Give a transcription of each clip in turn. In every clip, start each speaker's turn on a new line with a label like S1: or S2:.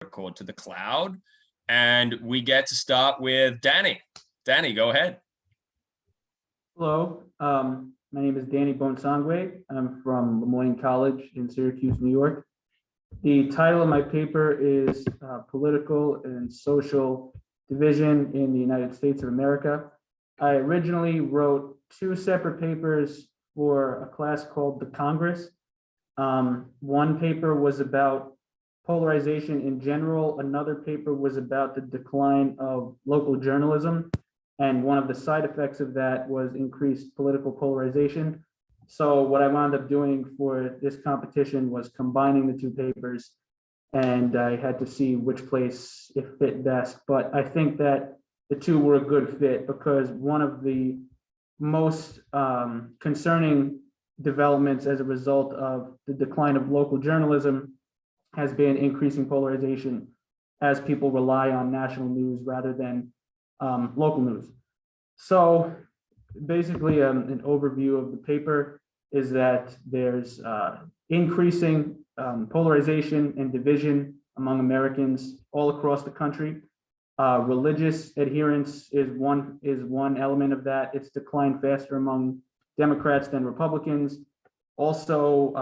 S1: record to the cloud. And we get to start with Danny. Danny, go ahead.
S2: Hello, my name is Danny Bonsangwe. I'm from Lemoyne College in Syracuse, New York. The title of my paper is Political and Social Division in the United States of America. I originally wrote two separate papers for a class called the Congress. One paper was about polarization in general. Another paper was about the decline of local journalism. And one of the side effects of that was increased political polarization. So what I wound up doing for this competition was combining the two papers, and I had to see which place it fit best. But I think that the two were a good fit because one of the most concerning developments as a result of the decline of local journalism has been increasing polarization as people rely on national news rather than local news. So basically, an overview of the paper is that there's increasing polarization and division among Americans all across the country. Religious adherence is one element of that. It's declined faster among Democrats than Republicans. Also,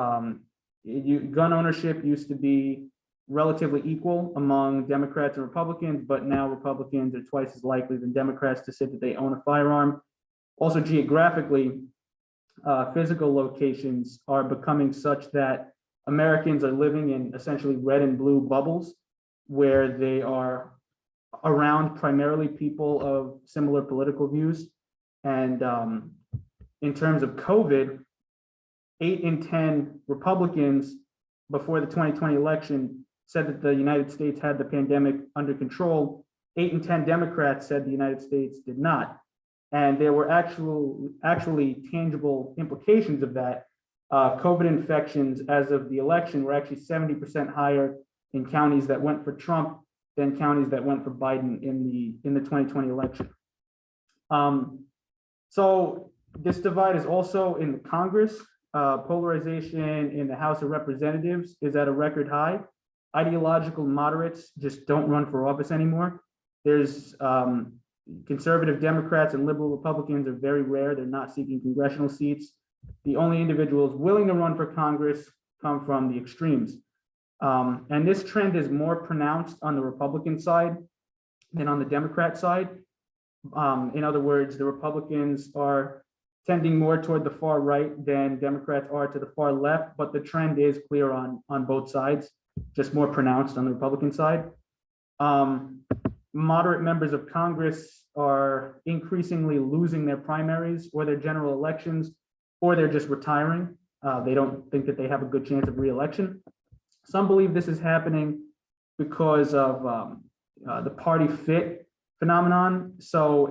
S2: gun ownership used to be relatively equal among Democrats and Republicans, but now Republicans are twice as likely than Democrats to say that they own a firearm. Also, geographically, physical locations are becoming such that Americans are living in essentially red and blue bubbles where they are around primarily people of similar political views. And in terms of COVID, 8 in 10 Republicans before the 2020 election said that the United States had the pandemic under control. 8 in 10 Democrats said the United States did not. And there were actually tangible implications of that. COVID infections as of the election were actually 70% higher in counties that went for Trump than counties that went for Biden in the 2020 election. So this divide is also in the Congress. Polarization in the House of Representatives is at a record high. Ideological moderates just don't run for office anymore. There's conservative Democrats and liberal Republicans are very rare. They're not seeking congressional seats. The only individuals willing to run for Congress come from the extremes. And this trend is more pronounced on the Republican side than on the Democrat side. In other words, the Republicans are tending more toward the far right than Democrats are to the far left, but the trend is clear on both sides, just more pronounced on the Republican side. Moderate members of Congress are increasingly losing their primaries or their general elections, or they're just retiring. They don't think that they have a good chance of re-election. Some believe this is happening because of the party fit phenomenon. So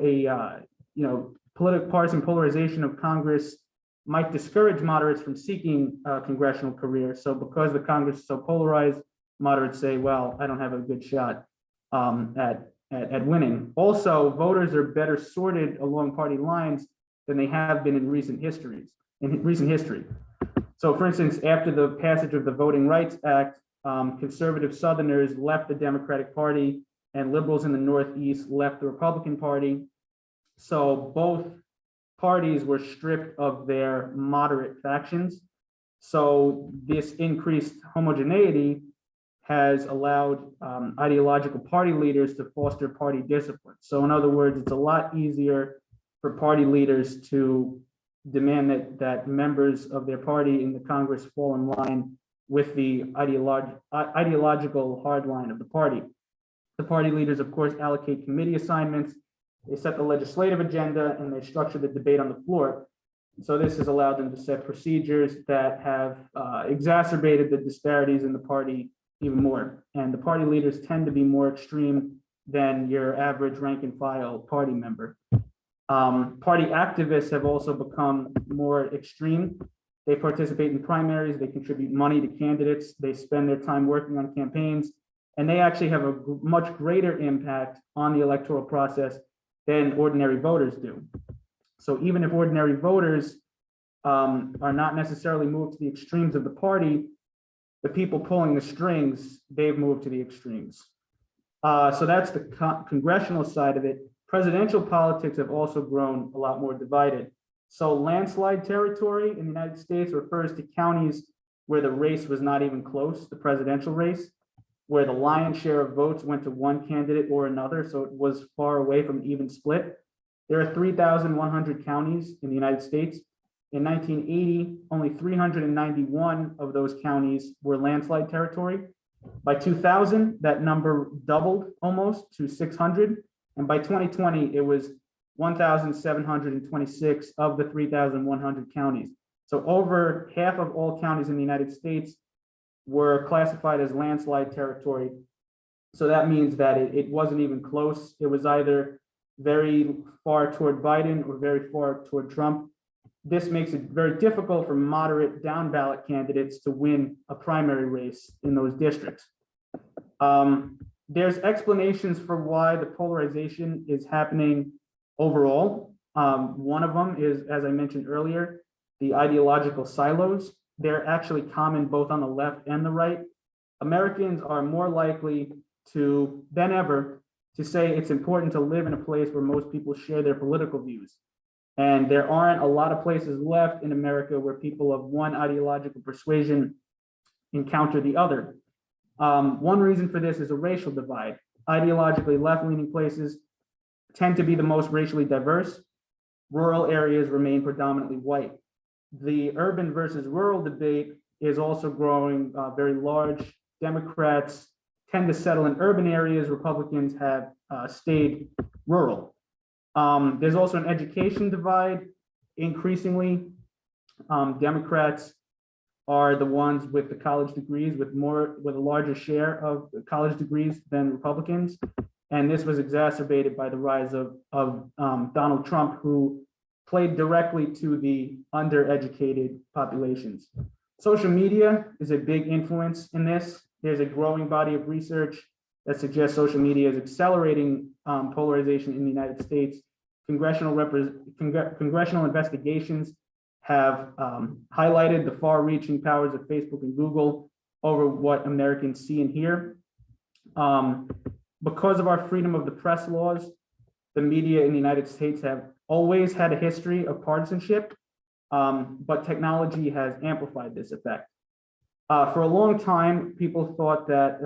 S2: partisan polarization of Congress might discourage moderates from seeking a congressional career. So because the Congress is so polarized, moderates say, well, I don't have a good shot at winning. Also, voters are better sorted along party lines than they have been in recent history. So for instance, after the passage of the Voting Rights Act, conservative Southerners left the Democratic Party and liberals in the Northeast left the Republican Party. So both parties were stripped of their moderate factions. So this increased homogeneity has allowed ideological party leaders to foster party discipline. So in other words, it's a lot easier for party leaders to demand that members of their party in the Congress fall in line with the ideological hard line of the party. The party leaders, of course, allocate committee assignments, they set the legislative agenda, and they structure the debate on the floor. So this has allowed them to set procedures that have exacerbated the disparities in the party even more. And the party leaders tend to be more extreme than your average rank and file party member. Party activists have also become more extreme. They participate in primaries, they contribute money to candidates, they spend their time working on campaigns, and they actually have a much greater impact on the electoral process than ordinary voters do. So even if ordinary voters are not necessarily moved to the extremes of the party, the people pulling the strings, they've moved to the extremes. So that's the congressional side of it. Presidential politics have also grown a lot more divided. So landslide territory in the United States refers to counties where the race was not even close, the presidential race, where the lion's share of votes went to one candidate or another, so it was far away from an even split. There are 3,100 counties in the United States. In 1980, only 391 of those counties were landslide territory. By 2000, that number doubled almost to 600. And by 2020, it was 1,726 of the 3,100 counties. So over half of all counties in the United States were classified as landslide territory. So that means that it wasn't even close. It was either very far toward Biden or very far toward Trump. This makes it very difficult for moderate down ballot candidates to win a primary race in those districts. There's explanations for why the polarization is happening overall. One of them is, as I mentioned earlier, the ideological silos. They're actually common both on the left and the right. Americans are more likely to, than ever, to say it's important to live in a place where most people share their political views. And there aren't a lot of places left in America where people of one ideological persuasion encounter the other. One reason for this is a racial divide. Ideologically left-leaning places tend to be the most racially diverse. Rural areas remain predominantly white. The urban versus rural debate is also growing very large. Democrats tend to settle in urban areas. Republicans have stayed rural. There's also an education divide. Increasingly, Democrats are the ones with the college degrees, with a larger share of college degrees than Republicans. And this was exacerbated by the rise of Donald Trump, who played directly to the undereducated populations. Social media is a big influence in this. There's a growing body of research that suggests social media is accelerating polarization in the United States. Congressional investigations have highlighted the far-reaching powers of Facebook and Google over what Americans see and hear. Because of our freedom of the press laws, the media in the United States have always had a history of partisanship, but technology has amplified this effect. For a long time, people thought that,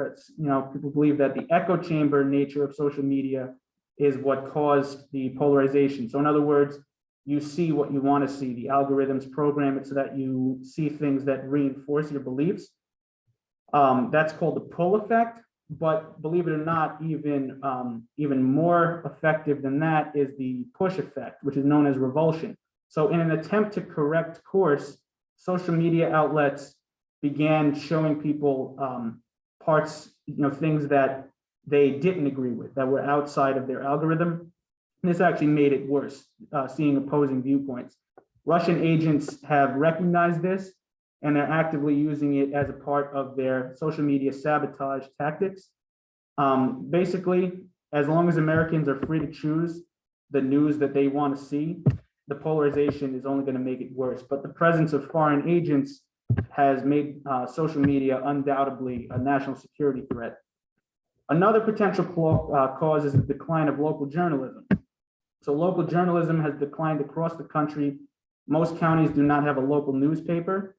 S2: people believe that the echo chamber nature of social media is what caused the polarization. So in other words, you see what you want to see. The algorithms program it so that you see things that reinforce your beliefs. That's called the pull effect. But believe it or not, even more effective than that is the push effect, which is known as revulsion. So in an attempt to correct course, social media outlets began showing people parts, things that they didn't agree with, that were outside of their algorithm. And this actually made it worse, seeing opposing viewpoints. Russian agents have recognized this, and they're actively using it as a part of their social media sabotage tactics. Basically, as long as Americans are free to choose the news that they want to see, the polarization is only going to make it worse. But the presence of foreign agents has made social media undoubtedly a national security threat. Another potential cause is the decline of local journalism. So local journalism has declined across the country. Most counties do not have a local newspaper.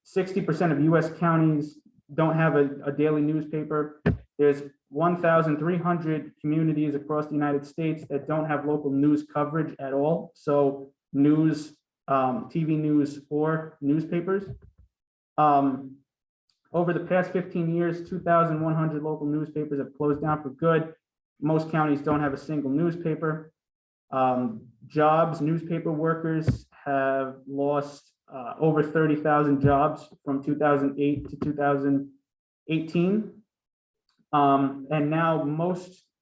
S2: 60% of US counties don't have a daily newspaper. There's 1,300 communities across the United States that don't have local news coverage at all. So news, TV news, or newspapers. Over the past 15 years, 2,100 local newspapers have closed down for good. Most counties don't have a single newspaper. Jobs, newspaper workers have lost over 30,000 jobs from 2008 to 2018. And now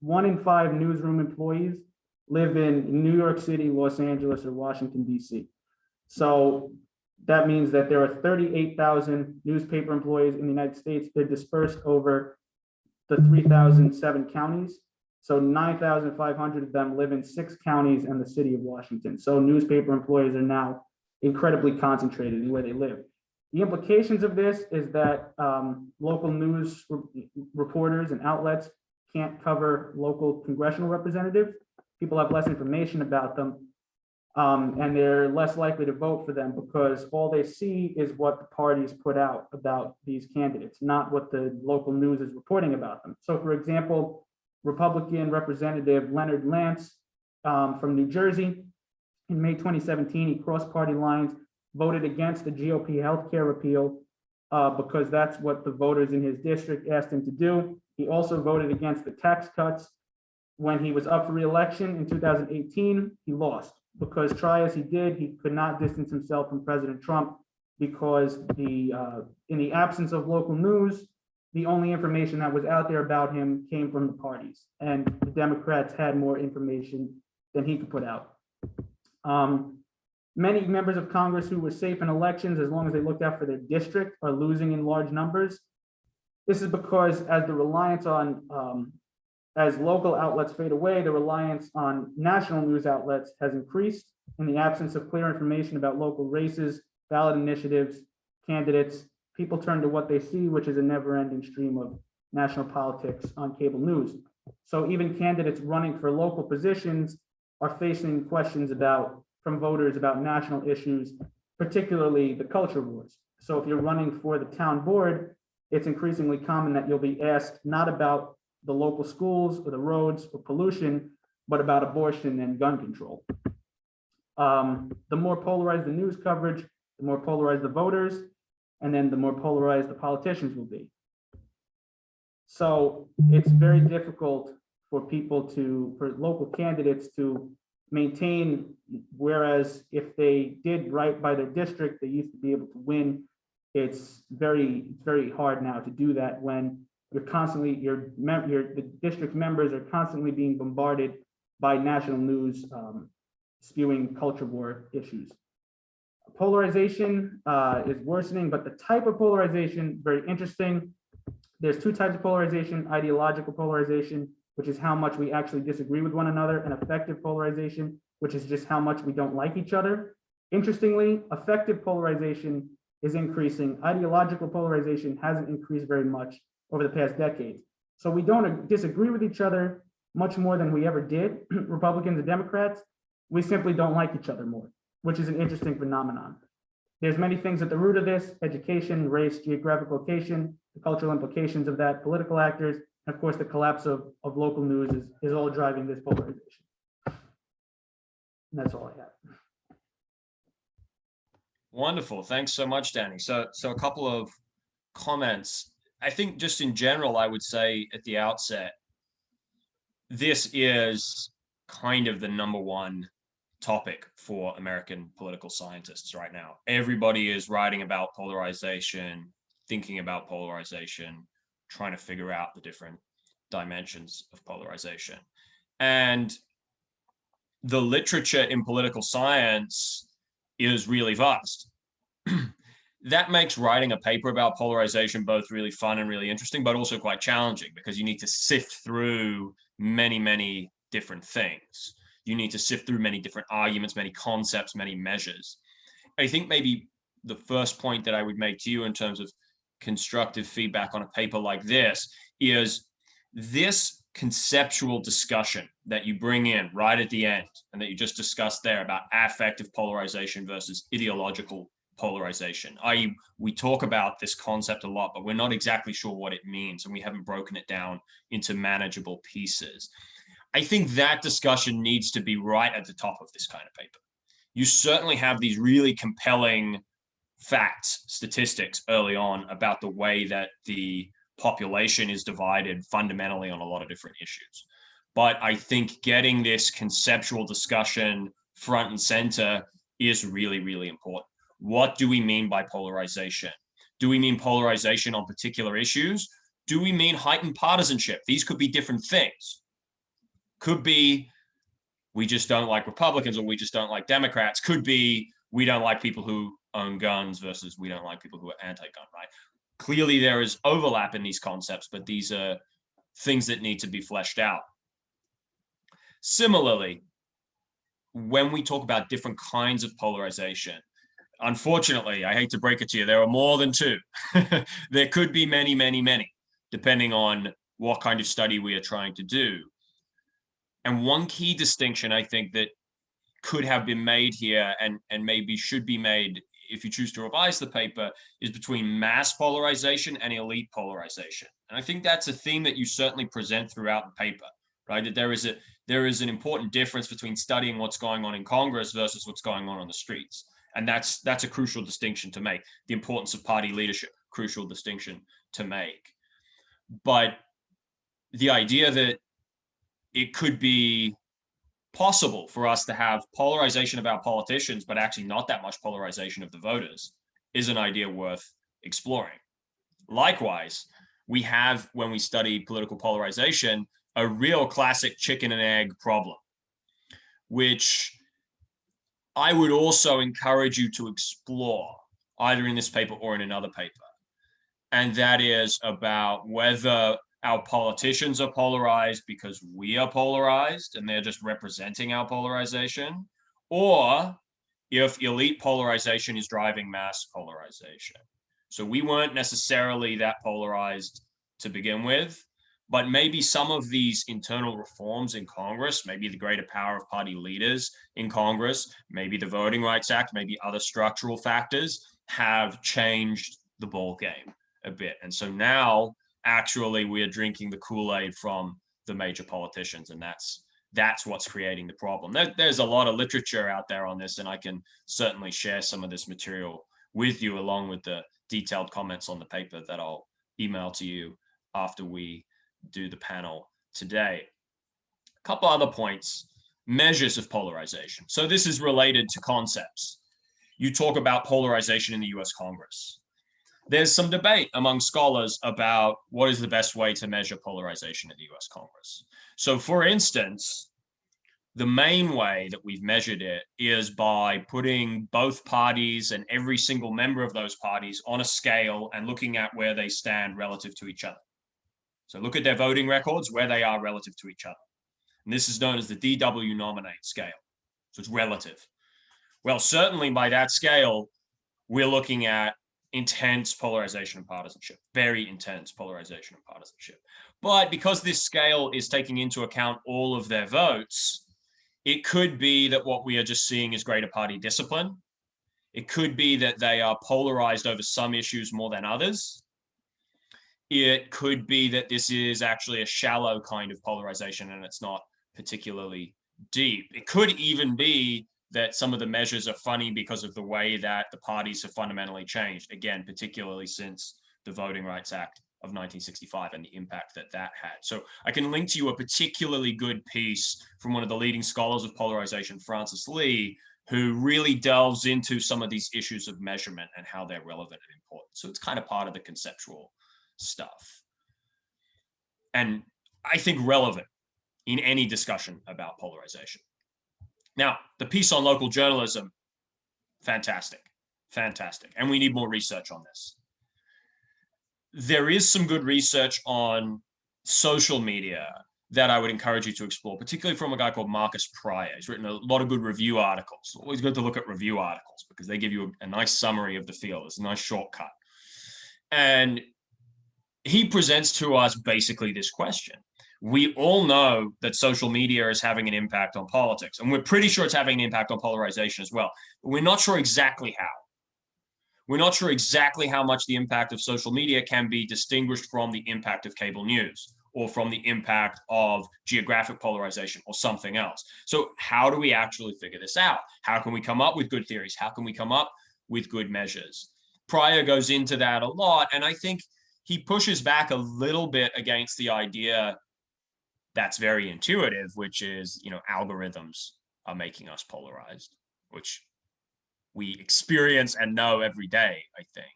S2: 1 in 5 newsroom employees live in New York City, Los Angeles, or Washington, DC. So that means that there are 38,000 newspaper employees in the United States. They're dispersed over the 3,007 counties. So 9,500 of them live in 6 counties and the city of Washington. So newspaper employees are now incredibly concentrated in where they live. The implications of this is that local news reporters and outlets can't cover local congressional representatives. People have less information about them, and they're less likely to vote for them because all they see is what the parties put out about these candidates, not what the local news is reporting about them. So, for example, Republican Representative Leonard Lance from New Jersey, in May 2017, he crossed party lines, voted against the GOP healthcare repeal because that's what the voters in his district asked him to do. He also voted against the tax cuts. When he was up for re-election in 2018, he lost because try as he did, he could not distance himself from President Trump because in the absence of local news, the only information that was out there about him came from the parties, and the Democrats had more information than he could put out. Many members of Congress who were safe in elections as long as they looked out for their district are losing in large numbers. This is because as the reliance on, as local outlets fade away, the reliance on national news outlets has increased in the absence of clear information about local races, ballot initiatives, candidates. People turn to what they see, which is a never-ending stream of national politics on cable news. So even candidates running for local positions are facing questions from voters about national issues, particularly the culture wars. So if you're running for the town board, it's increasingly common that you'll be asked not about the local schools or the roads or pollution, but about abortion and gun control. The more polarized the news coverage, the more polarized the voters, and then the more polarized the politicians will be. So it's very difficult for for local candidates to maintain, whereas if they did right by their district, they used to be able to win. It's very hard now to do that when you're constantly, the district members are constantly being bombarded by national news spewing culture war issues. Polarization is worsening, but the type of polarization, very interesting. There's two types of polarization: ideological polarization, which is how much we actually disagree with one another, and effective polarization, which is just how much we don't like each other. Interestingly, effective polarization is increasing. Ideological polarization hasn't increased very much over the past decades. So we don't disagree with each other much more than we ever did, Republicans and Democrats. We simply don't like each other more, which is an interesting phenomenon. There's many things at the root of this: education, race, geographic location, the cultural implications of that, political actors, and of course, the collapse of local news is all driving this polarization. And that's all I have.
S1: Wonderful. Thanks so much, Danny. So a couple of comments. I think just in general, I would say at the outset, this is kind of the number one topic for American political scientists right now. Everybody is writing about polarization, thinking about polarization, trying to figure out the different dimensions of polarization. And the literature in political science is really vast. That makes writing a paper about polarization both really fun and really interesting, but also quite challenging because you need to sift through many, many different things. You need to sift through many different arguments, many concepts, many measures. I think maybe the first point that I would make to you in terms of constructive feedback on a paper like this is this conceptual discussion that you bring in right at the end and that you just discussed there about affective polarization versus ideological polarization, i.e. we talk about this concept a lot, but we're not exactly sure what it means and we haven't broken it down into manageable pieces. I think that discussion needs to be right at the top of this kind of paper. You certainly have these really compelling facts, statistics early on about the way that the population is divided fundamentally on a lot of different issues. But I think getting this conceptual discussion front and center is really, really important. What do we mean by polarization? Do we mean polarization on particular issues? Do we mean heightened partisanship? These could be different things. Could be we just don't like Republicans or we just don't like Democrats. Could be we don't like people who own guns versus we don't like people who are anti-gun, right? Clearly there is overlap in these concepts, but these are things that need to be fleshed out. Similarly, when we talk about different kinds of polarization, Unfortunately, I hate to break it to you, there are more than two. There could be many, many, many, depending on what kind of study we are trying to do. And one key distinction I think that could have been made here and maybe should be made if you choose to revise the paper is between mass polarization and elite polarization. And I think that's a theme that you certainly present throughout the paper, right? That there is an important difference between studying what's going on in Congress versus what's going on the streets. And that's a crucial distinction to make. The importance of party leadership, crucial distinction to make. But the idea that it could be possible for us to have polarization about politicians, but actually not that much polarization of the voters, is an idea worth exploring. Likewise, we have, when we study political polarization, a real classic chicken and egg problem, which I would also encourage you to explore either in this paper or in another paper. And that is about whether our politicians are polarized because we are polarized and they're just representing our polarization, or if elite polarization is driving mass polarization. So we weren't necessarily that polarized to begin with, but maybe some of these internal reforms in Congress, maybe the greater power of party leaders in Congress, maybe the Voting Rights Act, maybe other structural factors have changed the ball game a bit. And so now actually we are drinking the Kool-Aid from the major politicians, and that's what's creating the problem. There's a lot of literature out there on this, and I can certainly share some of this material with you along with the detailed comments on the paper that I'll email to you after we do the panel today. A couple other points, measures of polarization. So this is related to concepts. You talk about polarization in the US Congress. There's some debate among scholars about what is the best way to measure polarization in the US Congress. So for instance, the main way that we've measured it is by putting both parties and every single member of those parties on a scale and looking at where they stand relative to each other. So look at their voting records, where they are relative to each other. And this is known as the DW nominate scale. So it's relative. Well, certainly by that scale, we're looking at intense polarization and partisanship, very intense polarization and partisanship. But because this scale is taking into account all of their votes, it could be that what we are just seeing is greater party discipline. It could be that they are polarized over some issues more than others. It could be that this is actually a shallow kind of polarization and it's not particularly deep. It could even be that some of the measures are funny because of the way that the parties have fundamentally changed, again, particularly since the Voting Rights Act of 1965 and the impact that that had. So I can link to you a particularly good piece from one of the leading scholars of polarization, Francis Lee, who really delves into some of these issues of measurement and how they're relevant and important. So it's kind of part of the conceptual stuff. And I think relevant in any discussion about polarization. Now, the piece on local journalism, fantastic, fantastic. And we need more research on this. There is some good research on social media that I would encourage you to explore, particularly from a guy called Marcus Pryor. He's written a lot of good review articles. Always good to look at review articles because they give you a nice summary of the field. It's a nice shortcut. And he presents to us basically this question. We all know that social media is having an impact on politics, and we're pretty sure it's having an impact on polarization as well. But we're not sure exactly how. We're not sure exactly how much the impact of social media can be distinguished from the impact of cable news or from the impact of geographic polarization or something else. So how do we actually figure this out? How can we come up with good theories? How can we come up with good measures? Pryor goes into that a lot, and I think he pushes back a little bit against the idea that's very intuitive, which is, algorithms are making us polarized, which we experience and know every day, I think.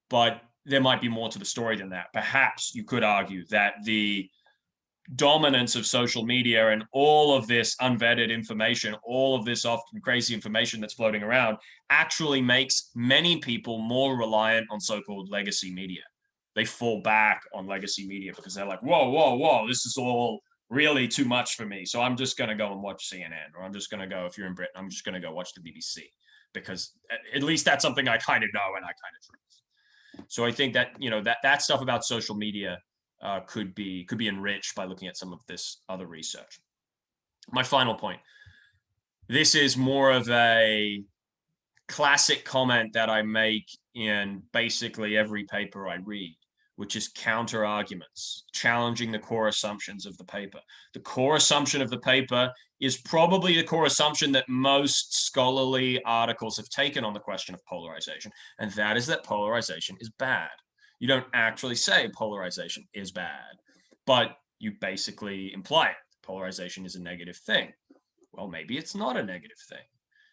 S1: But there might be more to the story than that. Perhaps you could argue that the dominance of social media and all of this unvetted information, all of this often crazy information that's floating around actually makes many people more reliant on so-called legacy media. They fall back on legacy media because they're like, whoa, this is all really too much for me. So I'm just going to go and watch CNN, or I'm just going to go, if you're in Britain, I'm just going to go watch the BBC because at least that's something I kind of know and I kind of trust. So I think that, that stuff about social media could be enriched by looking at some of this other research. My final point. This is more of a classic comment that I make in basically every paper I read, which is counter arguments, challenging the core assumptions of the paper. The core assumption of the paper is probably the core assumption that most scholarly articles have taken on the question of polarization, and that is that polarization is bad. You don't actually say polarization is bad, but you basically imply it. Polarization is a negative thing. Well, maybe it's not a negative thing.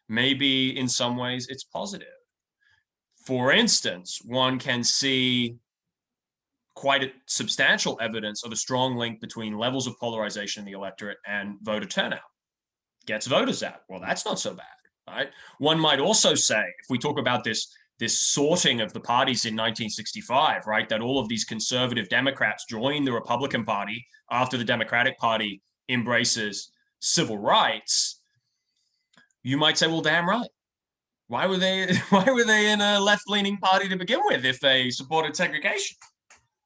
S1: Maybe in some ways it's positive. For instance, one can see quite a substantial evidence of a strong link between levels of polarization in the electorate and voter turnout. Gets voters out. Well, that's not so bad, right? One might also say, if we talk about this sorting of the parties in 1965, right, that all of these conservative Democrats join the Republican Party after the Democratic Party embraces civil rights, you might say, well, damn right. Why were they in a left-leaning party to begin with if they supported segregation?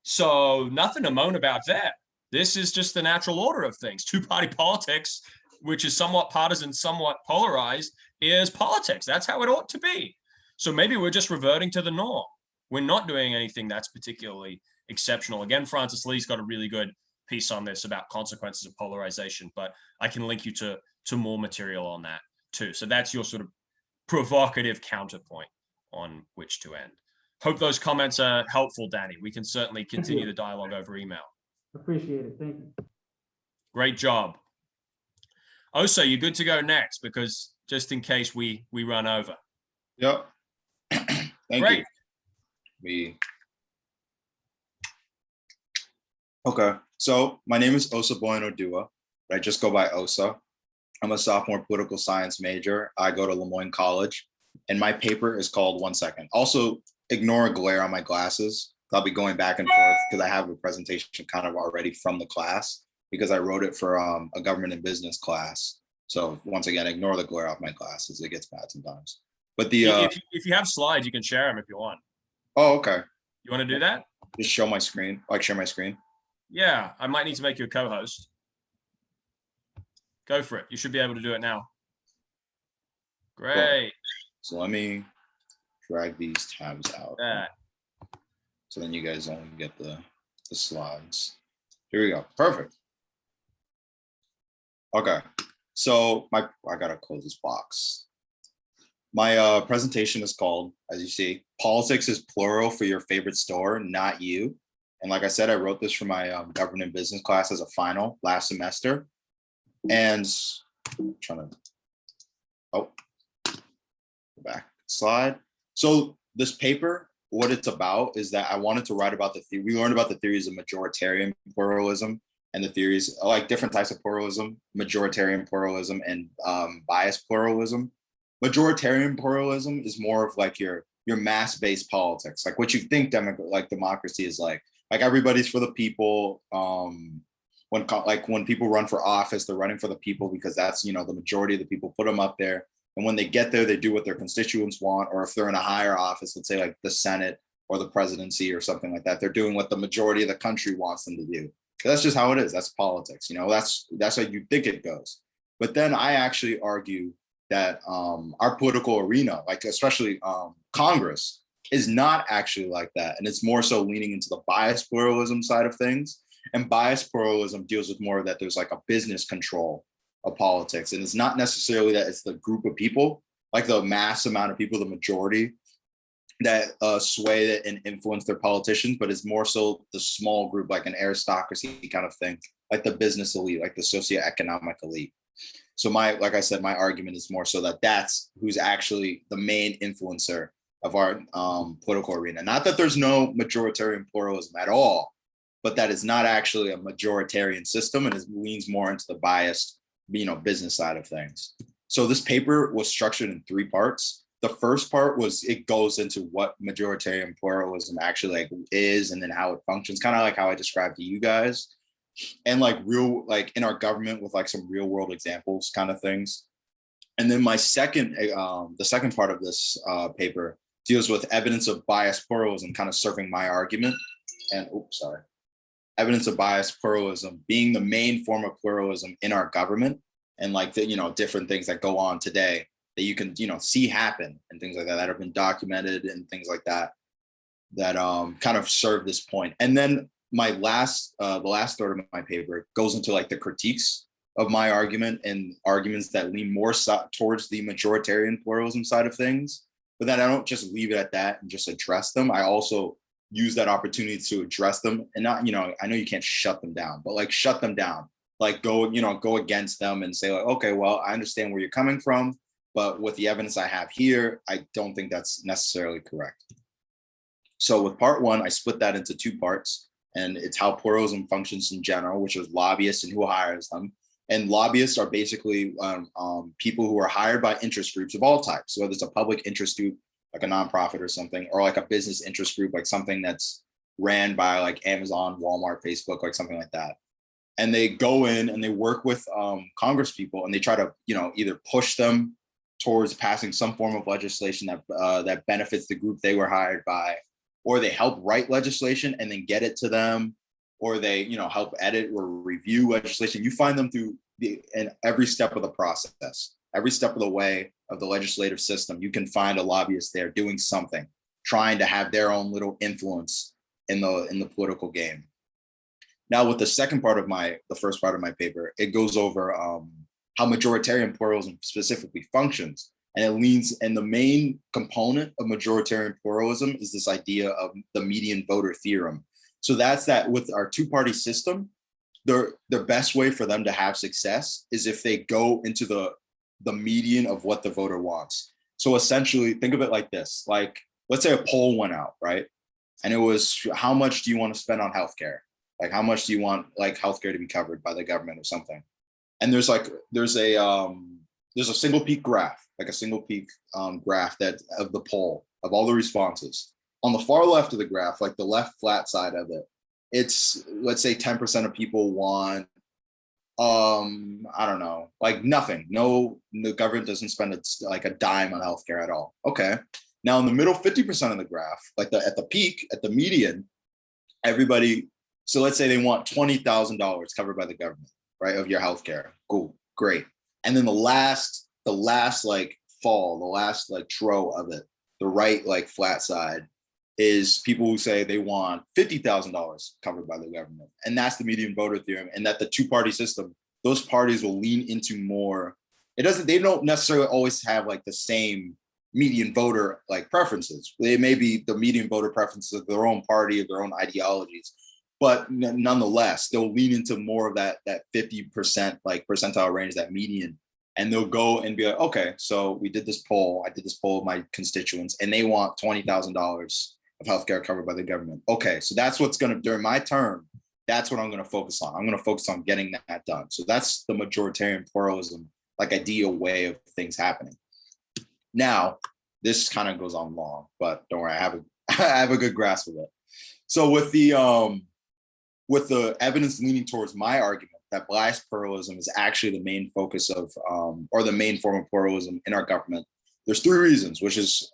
S1: So nothing to moan about there. This is just the natural order of things. Two-party politics, which is somewhat partisan, somewhat polarized, is politics. That's how it ought to be. So maybe we're just reverting to the norm. We're not doing anything that's particularly exceptional. Again, Francis Lee's got a really good piece on this about consequences of polarization, but I can link you to more material on that too. So that's your sort of provocative counterpoint on which to end. Hope those comments are helpful, Danny. We can certainly continue the dialogue over email.
S2: Appreciate it. Thank you.
S1: Great job. Osa, you're good to go next, because just in case we run over.
S3: Yep. Thank you. Okay, so my name is Osa Bueno-Dua. I just go by Osa. I'm a sophomore political science major. I go to Lemoyne College, and my paper is called, one second. Also, ignore a glare on my glasses. I'll be going back and forth because I have a presentation kind of already from the class because I wrote it for a government and business class. So once again, ignore the glare off my glasses. It gets bad sometimes. But the
S1: if you have slides, you can share them if you want.
S3: Oh, okay.
S1: You want to do that?
S3: Just show my screen, like share my screen.
S1: Yeah, I might need to make you a co-host. Go for it. You should be able to do it now. Great.
S3: So let me drag these tabs out.
S1: That.
S3: So then you guys only get the slides. Here we go. Perfect. Okay. So I gotta close this box. My presentation is called, as you see, Politics is Plural for Your Favorite Store, Not You. And like I said, I wrote this for my government and business class as a final last semester. And I'm trying to, go back slide. So this paper, what it's about is that I wanted to write about we learned about the theories of majoritarian pluralism and the theories, like different types of pluralism, majoritarian pluralism and biased pluralism. Majoritarian pluralism is more of like your mass-based politics, like what you think democracy is like everybody's for the people. When people run for office, they're running for the people because that's, the majority of the people put them up there. And when they get there, they do what their constituents want. Or if they're in a higher office, let's say like the Senate or the presidency or something like that, they're doing what the majority of the country wants them to do. That's just how it is. That's politics. That's how you think it goes. But then I actually argue that our political arena, like especially Congress, is not actually like that. And it's more so leaning into the biased pluralism side of things. And biased pluralism deals with more of that there's like a business control of politics. And it's not necessarily that it's the group of people, like the mass amount of people, the majority that sway it and influence their politicians, but it's more so the small group, like an aristocracy kind of thing, like the business elite, like the socioeconomic elite. So like I said, my argument is more so that that's who's actually the main influencer of our political arena. Not that there's no majoritarian pluralism at all, but that is not actually a majoritarian system, and it leans more into the biased, business side of things. So this paper was structured in 3 parts. The first part was it goes into what majoritarian pluralism actually is, and then how it functions, kind of like how I described to you guys, and like in our government with like some real world examples kind of things. And then the second part of this paper deals with evidence of bias pluralism, kind of serving my argument. And evidence of bias pluralism being the main form of pluralism in our government, and like the, different things that go on today that you can, see happen and things like that that have been documented and things like that kind of serve this point. And then my the last third of my paper goes into like the critiques of my argument and arguments that lean more towards the majoritarian pluralism side of things. But then I don't just leave it at that and just address them. I also use that opportunity to address them, and not, I know you can't shut them down, but like shut them down, like go against them and say like, okay, well, I understand where you're coming from, but with the evidence I have here, I don't think that's necessarily correct. So with part one, I split that into two parts, and it's how pluralism functions in general, which is lobbyists and who hires them. And lobbyists are basically people who are hired by interest groups of all types. So whether it's a public interest group, like a nonprofit or something, or like a business interest group, like something that's ran by like Amazon, Walmart, Facebook, like something like that. And they go in and they work with Congress people, and they try to, either push them towards passing some form of legislation that benefits the group they were hired by, or they help write legislation and then get it to them, or they, help edit or review legislation. You find them through in every step of the process, every step of the way of the legislative system. You can find a lobbyist there doing something, trying to have their own little influence in the political game. Now, with the first part of my paper, it goes over how majoritarian pluralism specifically functions. And the main component of majoritarian pluralism is this idea of the median voter theorem. So that's that with our two-party system, the best way for them to have success is if they go into the median of what the voter wants. So essentially, think of it like this: like, let's say a poll went out, right? And it was, how much do you want to spend on healthcare? Like, how much do you want like healthcare to be covered by the government or something? And there's a single peak graph, like a single peak graph that of the poll of all the responses. On the far left of the graph, like the left flat side of it, it's, let's say 10% of people want, I don't know, like nothing. No, the government doesn't spend like a dime on healthcare at all. Okay. Now in the middle 50% of the graph, like at the peak, at the median, everybody, so let's say they want $20,000 covered by the government, right, of your healthcare. Cool, great. And then the last like fall, the last like row of it, the right like flat side, is people who say they want $50,000 covered by the government. And that's the median voter theorem. And that the two-party system, those parties will lean into more. They don't necessarily always have like the same median voter like preferences. They may be the median voter preferences of their own party, of their own ideologies, but nonetheless, they'll lean into more of that 50% like percentile range, that median. And they'll go and be like, okay, so I did this poll of my constituents, and they want $20,000 of healthcare covered by the government. Okay, so that's what's going to, during my term, that's what I'm going to focus on. I'm going to focus on getting that done. So that's the majoritarian pluralism, like ideal way of things happening. Now, this kind of goes on long, but don't worry, I have a good grasp of it. So with the evidence leaning towards my argument that bias pluralism is actually the main focus of, or the main form of pluralism in our government, there's three reasons, which is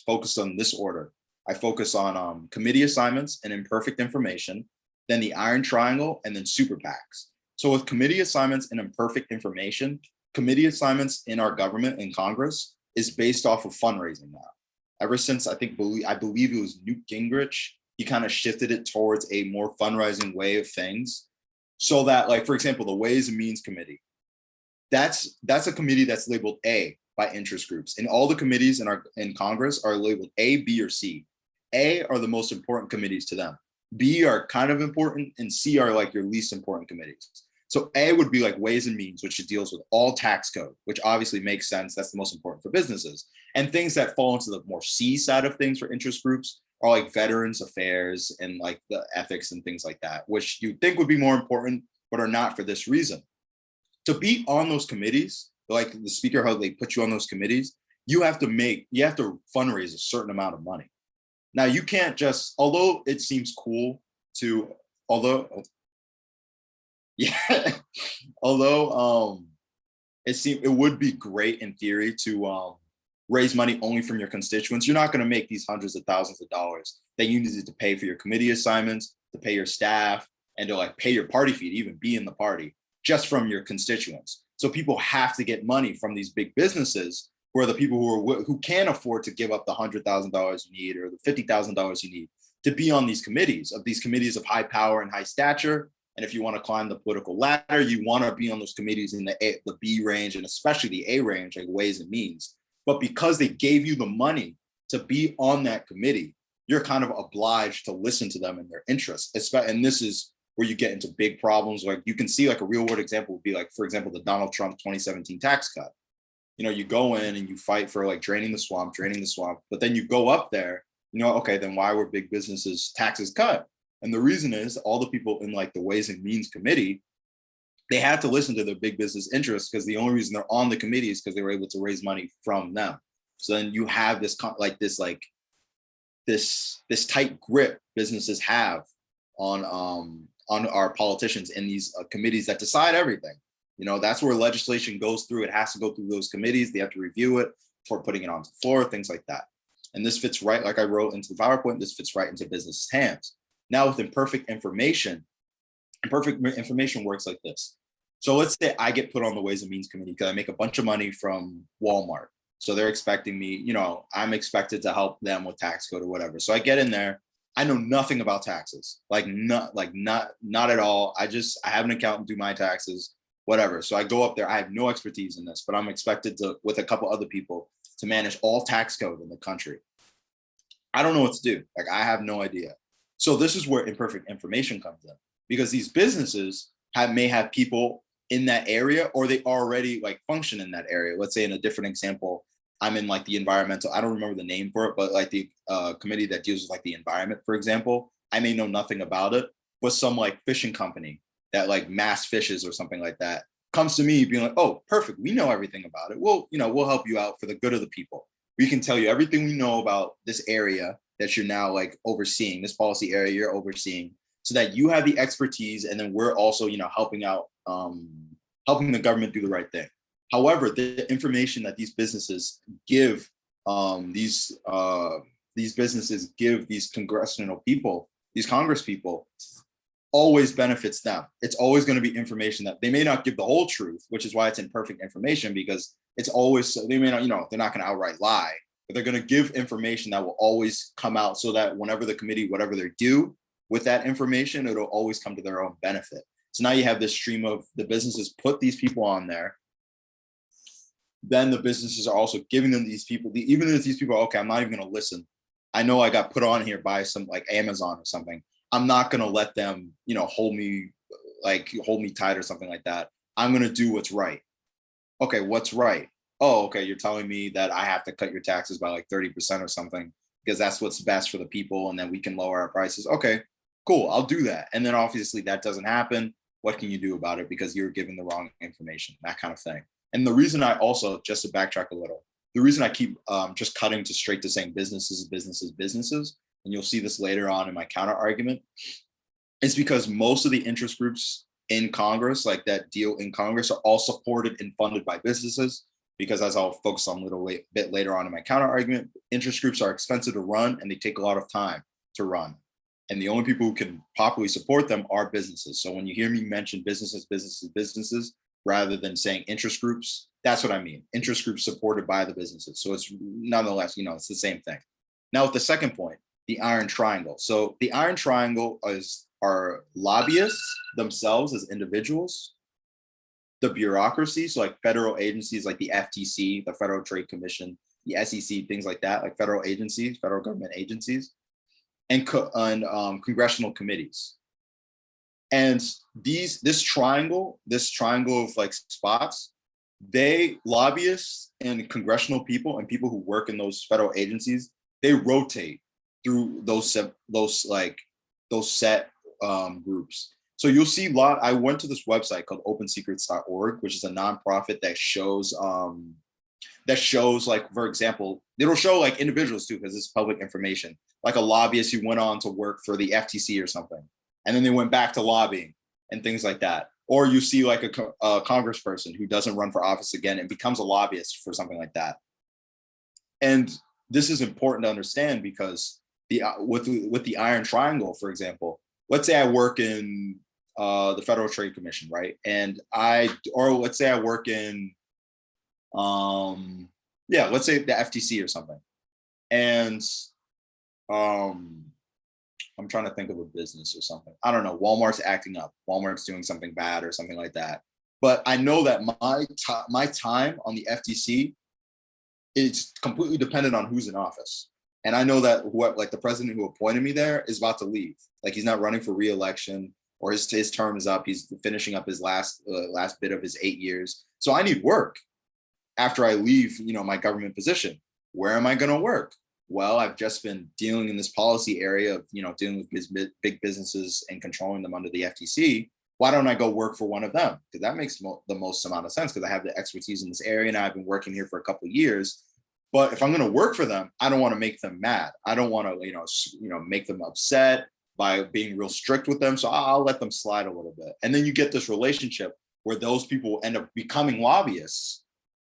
S3: focused on this order. I focus on committee assignments and imperfect information, then the iron triangle, and then super PACs. So with committee assignments and imperfect information, committee assignments in our government and Congress is based off of fundraising now. Ever since I believe it was Newt Gingrich, he kind of shifted it towards a more fundraising way of things. So that, like, for example, the Ways and Means Committee, that's a committee that's labeled A by interest groups. And all the committees in Congress are labeled A, B, or C. A are the most important committees to them. B are kind of important, and C are like your least important committees. So A would be like Ways and Means, which deals with all tax code, which obviously makes sense. That's the most important for businesses. And things that fall into the more C side of things for interest groups are like Veterans Affairs and like the ethics and things like that, which you think would be more important, but are not for this reason. To be on those committees, like the speaker, how they put you on those committees, you have to fundraise a certain amount of money. Now you can't just, although it seems cool to, although it would be great in theory to raise money only from your constituents. You're not going to make these hundreds of thousands of dollars that you needed to pay for your committee assignments, to pay your staff, and to like pay your party fee to even be in the party just from your constituents. So people have to get money from these big businesses, who are the people who can afford to give up the $100,000 you need or the $50,000 you need to be on these committees of high power and high stature. And if you want to climb the political ladder, you want to be on those committees in the B range and especially the A range, like Ways and Means. But because they gave you the money to be on that committee, you're kind of obliged to listen to them and their interests. And this is where you get into big problems. Like you can see like a real world example would be like, for example, the Donald Trump 2017 tax cut. You know, you go in and you fight for like draining the swamp, but then you go up there, you know, okay, then why were big businesses taxes cut? And the reason is all the people in like the Ways and Means committee, they had to listen to their big business interests because the only reason they're on the committee is because they were able to raise money from them. So then you have this tight grip businesses have on our politicians in these committees that decide everything. You know, that's where legislation goes through. It has to go through those committees. They have to review it before putting it onto the floor, things like that. And this fits right, like I wrote into the PowerPoint, this fits right into business hands. Now with imperfect information works like this. So let's say I get put on the Ways and Means committee because I make a bunch of money from Walmart. So they're expecting me, you know, I'm expected to help them with tax code or whatever. So I get in there. I know nothing about taxes, not at all. I have an accountant do my taxes, whatever. So I go up there. I have no expertise in this, but I'm expected to, with a couple other people, to manage all tax code in the country. I don't know what to do. Like I have no idea. So this is where imperfect information comes in, because these businesses may have people in that area, or they already like function in that area. Let's say in a different example, I'm in like the environmental, I don't remember the name for it, but like the committee that deals with like the environment, for example. I may know nothing about it, but some like fishing company that like mass fishes or something like that comes to me being like, oh, perfect, we know everything about it. We'll help you out for the good of the people. We can tell you everything we know about this area that you're now like overseeing, this policy area you're overseeing, so that you have the expertise, and then we're also, helping out, helping the government do the right thing. However, the information that these businesses give, these businesses give these congressional people, these Congress people, always benefits them. It's always going to be information that they may not give the whole truth, which is why it's imperfect information, because it's always, they may not, they're not going to outright lie, but they're going to give information that will always come out, so that whenever the committee, whatever they do with that information, it'll always come to their own benefit. So now you have this stream of the businesses put these people on there. Then the businesses are also giving them these people, even if these people are, okay, I'm not even going to listen. I know I got put on here by some like Amazon or something. I'm not going to let them, hold me tight or something like that. I'm going to do what's right. Okay, what's right? Oh, okay, you're telling me that I have to cut your taxes by like 30% or something, because that's what's best for the people, and then we can lower our prices. Okay, cool, I'll do that. And then obviously that doesn't happen. What can you do about it? Because you're given the wrong information, that kind of thing. And the reason I also, just to backtrack a little, the reason I keep just cutting straight to saying businesses, and you'll see this later on in my counter argument, is because most of the interest groups in Congress, like that deal in Congress, are all supported and funded by businesses. Because as I'll focus on a little bit later on in my counter argument, interest groups are expensive to run and they take a lot of time to run. And the only people who can properly support them are businesses. So when you hear me mention businesses, rather than saying interest groups, that's what I mean. Interest groups supported by the businesses. So it's nonetheless, it's the same thing. Now with the second point, the iron triangle. So the iron triangle are lobbyists themselves as individuals, the bureaucracy, so like federal agencies like the FTC, the Federal Trade Commission, the SEC, things like that, like federal agencies, federal government agencies, and congressional committees. And this triangle of like spots, lobbyists and congressional people and people who work in those federal agencies, they rotate through those set groups. So you'll see I went to this website called opensecrets.org, which is a nonprofit that shows like, for example, it'll show like individuals too, because it's public information, like a lobbyist who went on to work for the FTC or something, and then they went back to lobbying and things like that. Or you see like a congressperson who doesn't run for office again and becomes a lobbyist for something like that. And this is important to understand because with the Iron Triangle, for example, let's say I work in the Federal Trade Commission, right? And or let's say I work in, let's say the FTC or something. And I'm trying to think of a business or something. I don't know. Walmart's acting up. Walmart's doing something bad or something like that. But I know that my time on the FTC is completely dependent on who's in office. And I know that like the president who appointed me there is about to leave. Like he's not running for re-election, or his term is up. He's finishing up his last bit of his 8 years. So I need work after I leave, my government position. Where am I going to work? Well, I've just been dealing in this policy area of, dealing with big businesses and controlling them under the FTC. Why don't I go work for one of them? Because that makes the most amount of sense, because I have the expertise in this area and I've been working here for a couple of years. But if I'm going to work for them, I don't want to make them mad. I don't want to, make them upset by being real strict with them. So I'll let them slide a little bit. And then you get this relationship where those people end up becoming lobbyists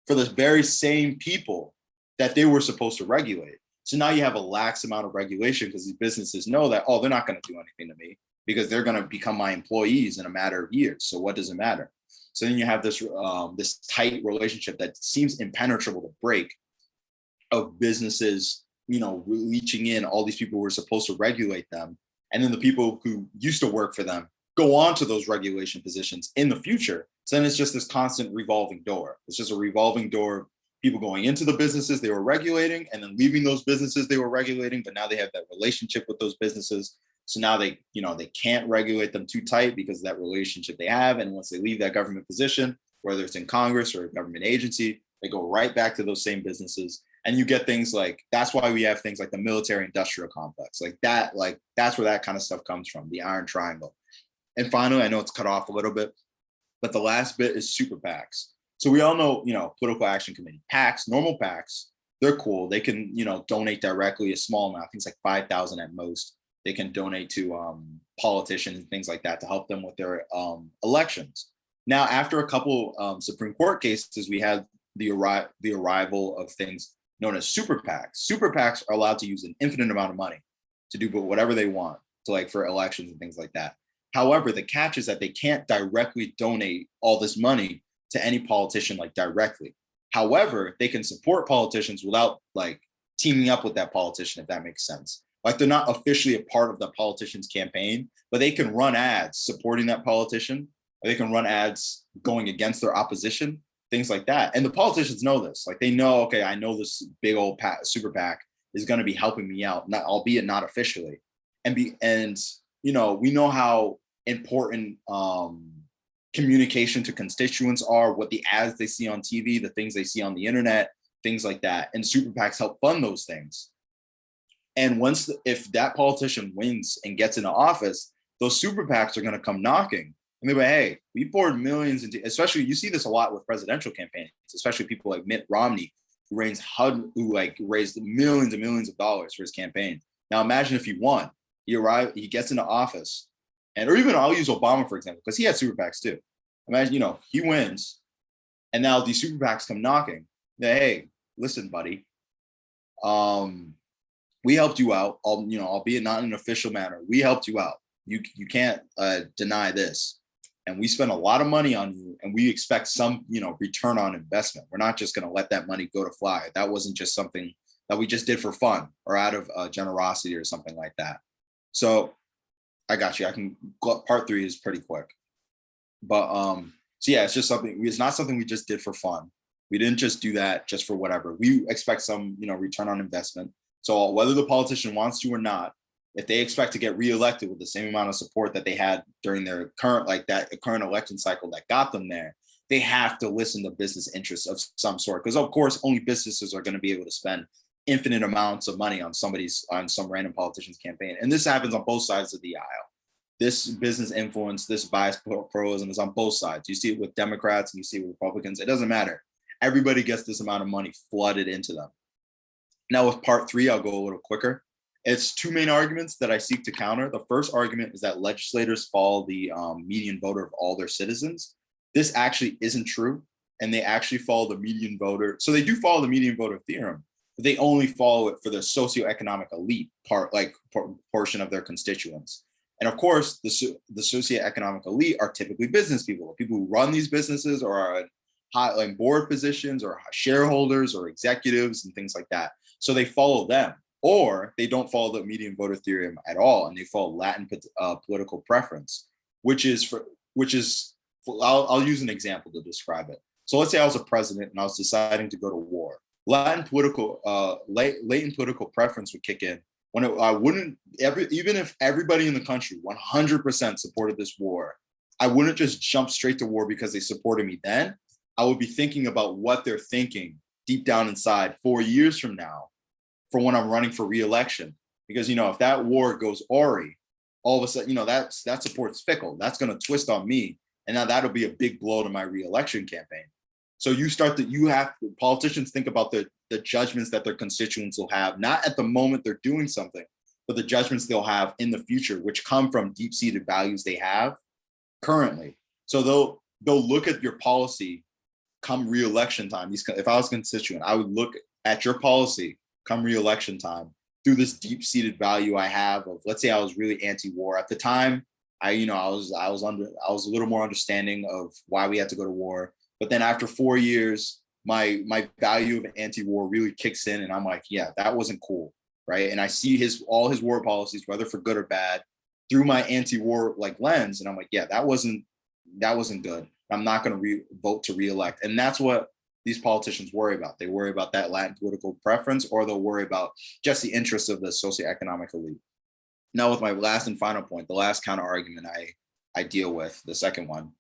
S3: for the very same people that they were supposed to regulate. So now you have a lax amount of regulation because these businesses know that, they're not going to do anything to me because they're going to become my employees in a matter of years. So what does it matter? So then you have this this tight relationship that seems impenetrable to break, of businesses, reaching in all these people who are supposed to regulate them. And then the people who used to work for them go on to those regulation positions in the future. So then it's just this constant revolving door. It's just a revolving door of people going into the businesses they were regulating and then leaving those businesses they were regulating, but now they have that relationship with those businesses. So now they can't regulate them too tight because of that relationship they have. And once they leave that government position, whether it's in Congress or a government agency, they go right back to those same businesses. And you get things like, that's why we have things like the military industrial complex, that's where that kind of stuff comes from, the Iron Triangle. And finally, I know it's cut off a little bit, but the last bit is super PACs. So we all know, Political Action Committee, PACs, normal PACs, they're cool. They can, donate directly a small amount, I think it's like 5,000 at most. They can donate to politicians and things like that to help them with their elections. Now, after a couple Supreme Court cases, we had the arrival of things known as super PACs. Super PACs are allowed to use an infinite amount of money to do whatever they want, to for elections and things like that. However, the catch is that they can't directly donate all this money to any politician directly. However, they can support politicians without teaming up with that politician, if that makes sense. They're not officially a part of the politician's campaign, but they can run ads supporting that politician, or they can run ads going against their opposition, things like that. And the politicians know this. They know, okay, I know this big old super PAC is going to be helping me out, albeit not officially. And we know how important communication to constituents are, what the ads they see on TV, the things they see on the internet, things like that. And super PACs help fund those things. And if that politician wins and gets into office, those super PACs are going to come knocking. And they're like, hey, we poured millions into, especially you see this a lot with presidential campaigns, especially people like Mitt Romney, who raised millions and millions of dollars for his campaign. Now imagine if he won, he gets into office, or even I'll use Obama, for example, because he had super PACs too. Imagine, he wins, and now these super PACs come knocking. Hey, listen, buddy, we helped you out, albeit not in an official manner. We helped you out. You can't deny this. And we spent a lot of money on you, and we expect some, return on investment. We're not just going to let that money go to fly. That wasn't just something that we just did for fun or out of generosity or something like that. So I got you. Part 3 is pretty quick. But so yeah, it's not something we just did for fun. We didn't just do that just for whatever. We expect some, return on investment. So whether the politician wants to or not, if they expect to get reelected with the same amount of support that they had during their current election cycle that got them there, they have to listen to business interests of some sort. Because of course, only businesses are going to be able to spend infinite amounts of money on some random politician's campaign. And this happens on both sides of the aisle. This business influence, this bias pluralism is on both sides. You see it with Democrats and you see it with Republicans. It doesn't matter. Everybody gets this amount of money flooded into them. Now with part 3, I'll go a little quicker. It's two main arguments that I seek to counter. The first argument is that legislators follow the median voter of all their citizens. This actually isn't true, and they actually follow the median voter. So they do follow the median voter theorem, but they only follow it for the socioeconomic elite portion of their constituents. And of course, the socioeconomic elite are typically business people who run these businesses or are in high like board positions or shareholders or executives and things like that. So they follow them, or they don't follow the median voter theorem at all, and they follow Latin political preference, which is I'll use an example to describe it. So let's say I was a president and I was deciding to go to war. Latent political preference would kick in when even if everybody in the country 100% supported this war, I wouldn't just jump straight to war because they supported me then. I would be thinking about what they're thinking deep down inside 4 years from now for when I'm running for re-election. Because, if that war goes awry, all of a sudden, that support's fickle. That's going to twist on me. And now that'll be a big blow to my re-election campaign. So politicians think about the judgments that their constituents will have, not at the moment they're doing something, but the judgments they'll have in the future, which come from deep-seated values they have currently. So they'll look at your policy come re-election time. If I was a constituent, I would look at your policy come re-election time through this deep-seated value I have of, let's say I was really anti-war at the time. I was a little more understanding of why we had to go to war. But then after 4 years, my value of anti-war really kicks in, and I'm like, yeah, that wasn't cool, right? And I see all his war policies, whether for good or bad, through my anti-war lens, and I'm like, yeah, that wasn't good. I'm not going to vote to re-elect, and that's what these politicians worry about. They worry about that Latin political preference, or they'll worry about just the interests of the socioeconomic elite. Now, with my last and final point, the last counter argument I deal with, the second one.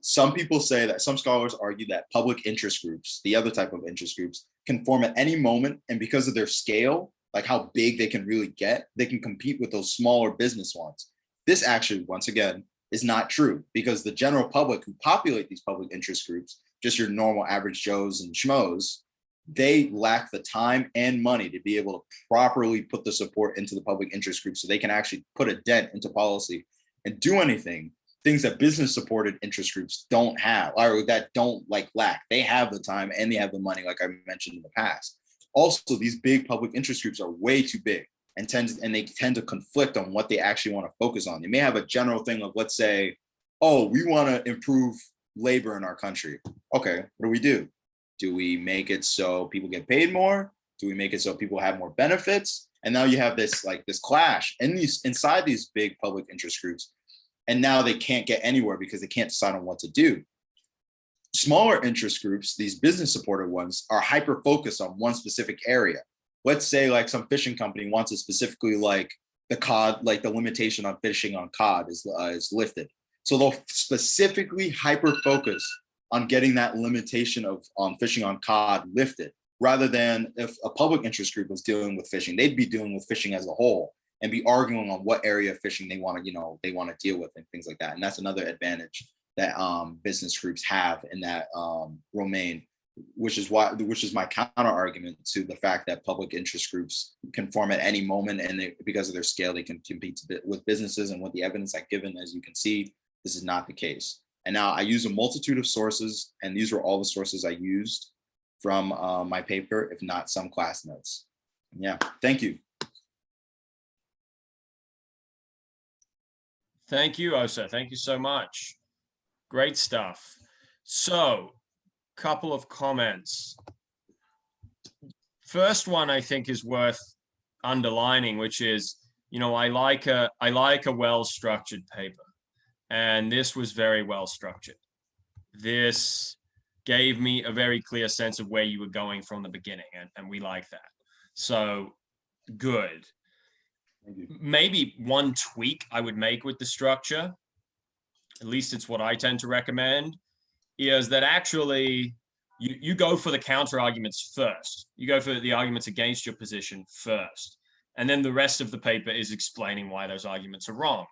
S3: Some people say that some scholars argue that public interest groups, the other type of interest groups, can form at any moment, and because of their scale, like how big they can really get, they can compete with those smaller business ones. This actually, once again, is not true, because the general public who populate these public interest groups, just your normal average Joes and Schmoes, they lack the time and money to be able to properly put the support into the public interest group so they can actually put a dent into policy and do anything. Things that business supported interest groups don't have, or that don't lack. They have the time and they have the money, like I mentioned in the past. Also, these big public interest groups are way too big and they tend to conflict on what they actually want to focus on. They may have a general thing of, let's say, oh, we want to improve labor in our country. Okay, what do? Do we make it so people get paid more? Do we make it so people have more benefits? And now you have this clash inside these big public interest groups. And now they can't get anywhere because they can't decide on what to do. Smaller interest groups, these business supported ones, are hyper focused on one specific area. Let's say some fishing company wants it specifically the cod, the limitation on fishing on cod is lifted. So they'll specifically hyper focus on getting that limitation on fishing on cod lifted, rather than if a public interest group was dealing with fishing, they'd be dealing with fishing as a whole and be arguing on what area of fishing they want to deal with and things like that. And that's another advantage that business groups have in that domain, which is my counter argument to the fact that public interest groups can form at any moment, and because of their scale, they can compete with businesses. And with the evidence I've given, as you can see, this is not the case. And now I use a multitude of sources, and these were all the sources I used from my paper, if not some class notes. Yeah, thank you.
S1: Thank you, Osa. Thank you so much. Great stuff. So, couple of comments. First one I think is worth underlining, which is, I like a well-structured paper, and this was very well structured. This gave me a very clear sense of where you were going from the beginning, and we like that. So, good. Maybe one tweak I would make with the structure, at least it's what I tend to recommend, is that actually you go for the counter arguments first. You go for the arguments against your position first. And then the rest of the paper is explaining why those arguments are wrong.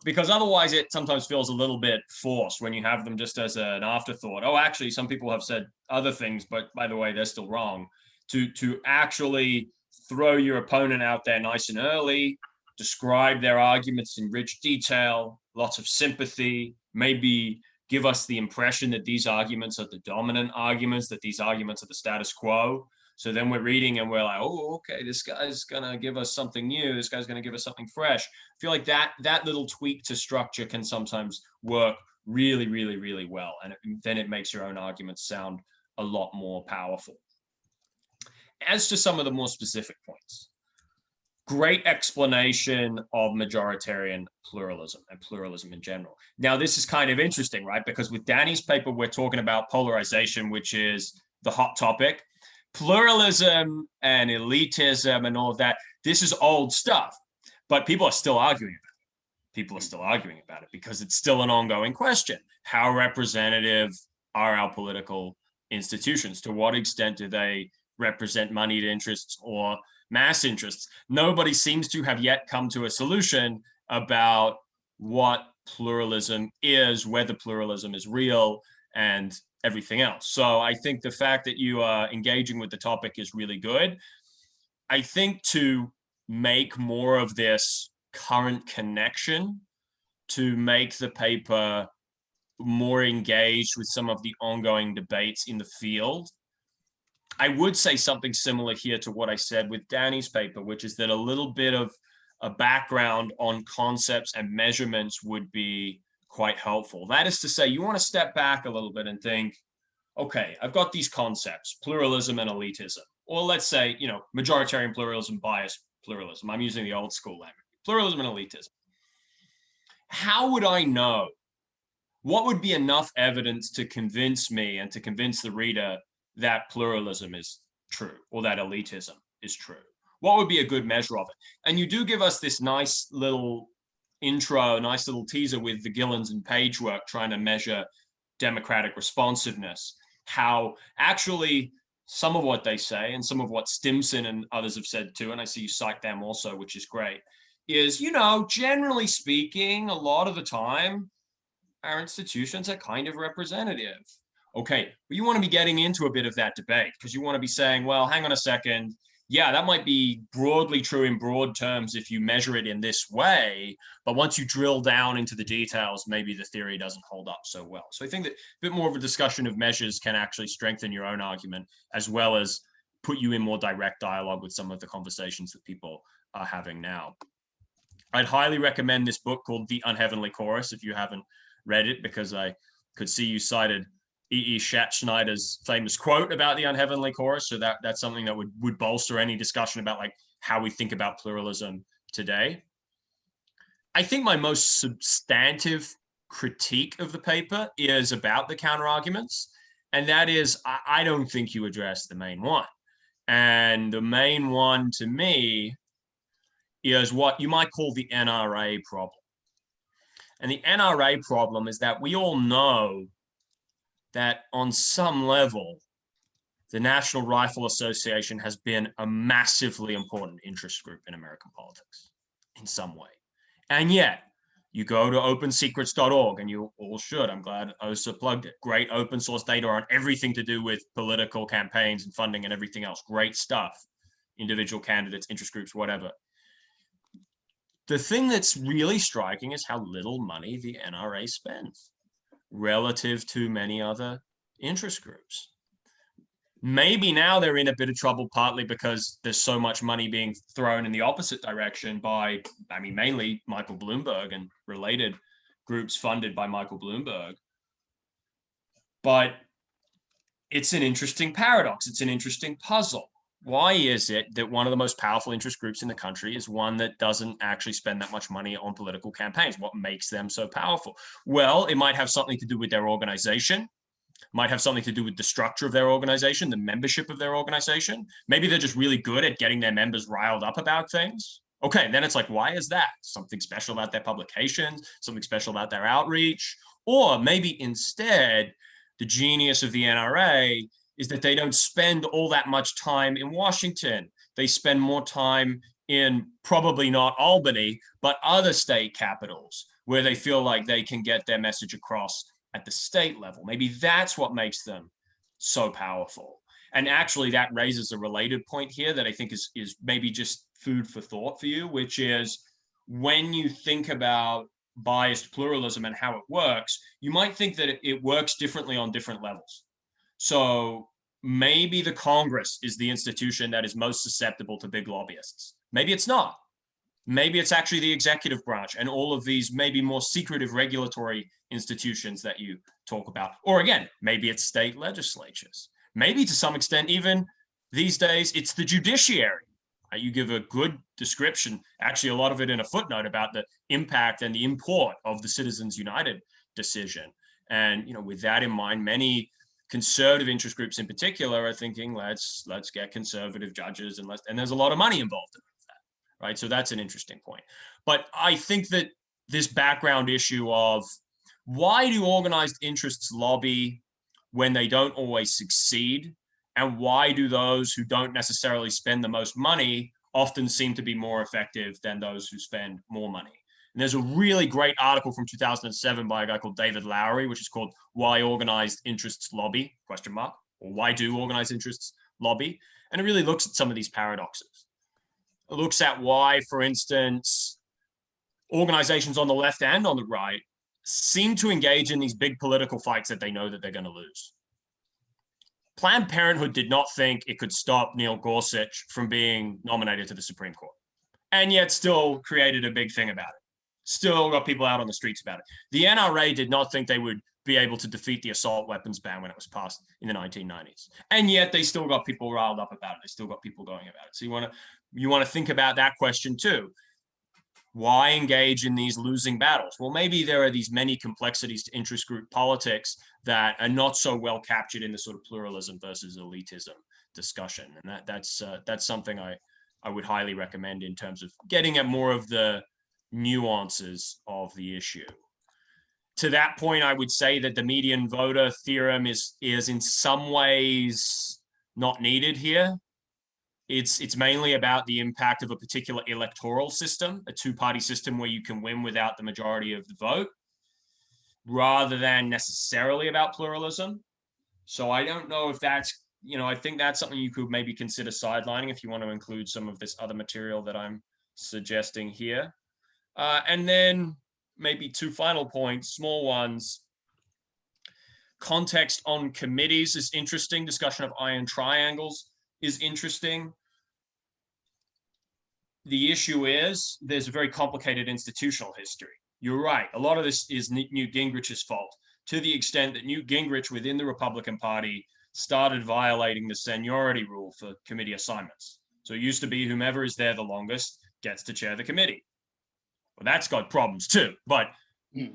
S1: Because otherwise it sometimes feels a little bit forced when you have them just as an afterthought. Oh, actually, some people have said other things, but by the way, they're still wrong. To actually throw your opponent out there nice and early, describe their arguments in rich detail, lots of sympathy, maybe give us the impression that these arguments are the dominant arguments, that these arguments are the status quo. So then we're reading and we're like, oh, okay, this guy's gonna give us something new. This guy's gonna give us something fresh. I feel like that little tweak to structure can sometimes work really, really, really well. And then it makes your own arguments sound a lot more powerful. As to some of the more specific points, great explanation of majoritarian pluralism and pluralism in general. Now, this is kind of interesting, right? Because with Danny's paper, we're talking about polarization, which is the hot topic. Pluralism and elitism and all of that, this is old stuff, but people are still arguing about it. People are still arguing about it because it's still an ongoing question. How representative are our political institutions? To what extent do they represent moneyed interests or mass interests? Nobody seems to have yet come to a solution about what pluralism is, whether pluralism is real, and everything else. So I think the fact that you are engaging with the topic is really good. I think to make more of this current connection, to make the paper more engaged with some of the ongoing debates in the field, I would say something similar here to what I said with Danny's paper, which is that a little bit of a background on concepts and measurements would be quite helpful. That is to say, you want to step back a little bit and think, okay, I've got these concepts, pluralism and elitism, or let's say, majoritarian pluralism, biased pluralism. I'm using the old school language, pluralism and elitism. How would I know? What would be enough evidence to convince me and to convince the reader that pluralism is true or that elitism is true? What would be a good measure of it? And you do give us this nice little intro, nice little teaser with the Gillens and Page work trying to measure democratic responsiveness, how actually some of what they say and some of what Stimson and others have said too, and I see you cite them also, which is great, is, generally speaking, a lot of the time, our institutions are kind of representative. Okay, but you want to be getting into a bit of that debate because you want to be saying, well, hang on a second. Yeah, that might be broadly true in broad terms if you measure it in this way, but once you drill down into the details, maybe the theory doesn't hold up so well. So I think that a bit more of a discussion of measures can actually strengthen your own argument, as well as put you in more direct dialogue with some of the conversations that people are having now. I'd highly recommend this book called The Unheavenly Chorus if you haven't read it, because I could see you cited E.E. Schattschneider's famous quote about the unheavenly chorus. So that's something that would bolster any discussion about like how we think about pluralism today. I think my most substantive critique of the paper is about the counterarguments. And that is, I don't think you address the main one. And the main one to me is what you might call the NRA problem. And the NRA problem is that we all know that on some level, the National Rifle Association has been a massively important interest group in American politics in some way. And yet, you go to opensecrets.org, and you all should. I'm glad OSA plugged it. Great open source data on everything to do with political campaigns and funding and everything else. Great stuff. Individual candidates, interest groups, whatever. The thing that's really striking is how little money the NRA spends relative to many other interest groups. Maybe now they're in a bit of trouble, partly because there's so much money being thrown in the opposite direction by, mainly Michael Bloomberg and related groups funded by Michael Bloomberg. But it's an interesting paradox. It's an interesting puzzle. Why is it that one of the most powerful interest groups in the country is one that doesn't actually spend that much money on political campaigns? What makes them so powerful? Well, it might have something to do with their organization, might have something to do with the structure of their organization, the membership of their organization. Maybe they're just really good at getting their members riled up about things. Okay, then it's like, why is that? Something special about their publications, something special about their outreach, or maybe instead, the genius of the NRA is that they don't spend all that much time in Washington. They spend more time in probably not Albany, but other state capitals where they feel like they can get their message across at the state level. Maybe that's what makes them so powerful. And actually that raises a related point here that I think is maybe just food for thought for you, which is when you think about biased pluralism and how it works, you might think that it works differently on different levels. So maybe the Congress is the institution that is most susceptible to big lobbyists. Maybe it's not. Maybe it's actually the executive branch and all of these maybe more secretive regulatory institutions that you talk about. Or again, maybe it's state legislatures. Maybe to some extent, even these days, it's the judiciary. You give a good description, actually a lot of it in a footnote, about the impact and the import of the Citizens United decision. And with that in mind, many conservative interest groups in particular are thinking, let's get conservative judges, and there's a lot of money involved in that, right? So that's an interesting point. But I think that this background issue of why do organized interests lobby when they don't always succeed, and why do those who don't necessarily spend the most money often seem to be more effective than those who spend more money? And there's a really great article from 2007 by a guy called David Lowery, which is called "Why Organized Interests Lobby?" Or why do organized interests lobby? And it really looks at some of these paradoxes. It looks at why, for instance, organizations on the left and on the right seem to engage in these big political fights that they know that they're going to lose. Planned Parenthood did not think it could stop Neil Gorsuch from being nominated to the Supreme Court, and yet still created a big thing about it. Still got people out on the streets about it. The NRA did not think they would be able to defeat the assault weapons ban when it was passed in the 1990s, and yet they still got people riled up about it. They still got people going about it. So you want to think about that question too. Why engage in these losing battles? Well, maybe there are these many complexities to interest group politics that are not so well captured in the sort of pluralism versus elitism discussion. And that's something I would highly recommend in terms of getting at more of the nuances of the issue. To that point, I would say that the median voter theorem is in some ways not needed here. It's mainly about the impact of a particular electoral system, a two-party system where you can win without the majority of the vote, rather than necessarily about pluralism. So I don't know if that's, I think that's something you could maybe consider sidelining if you want to include some of this other material that I'm suggesting here. And then maybe two final points, small ones. Context on committees is interesting. Discussion of iron triangles is interesting. The issue is there's a very complicated institutional history. You're right. A lot of this is Newt Gingrich's fault, to the extent that Newt Gingrich within the Republican Party started violating the seniority rule for committee assignments. So it used to be whomever is there the longest gets to chair the committee. Well, that's got problems too, but it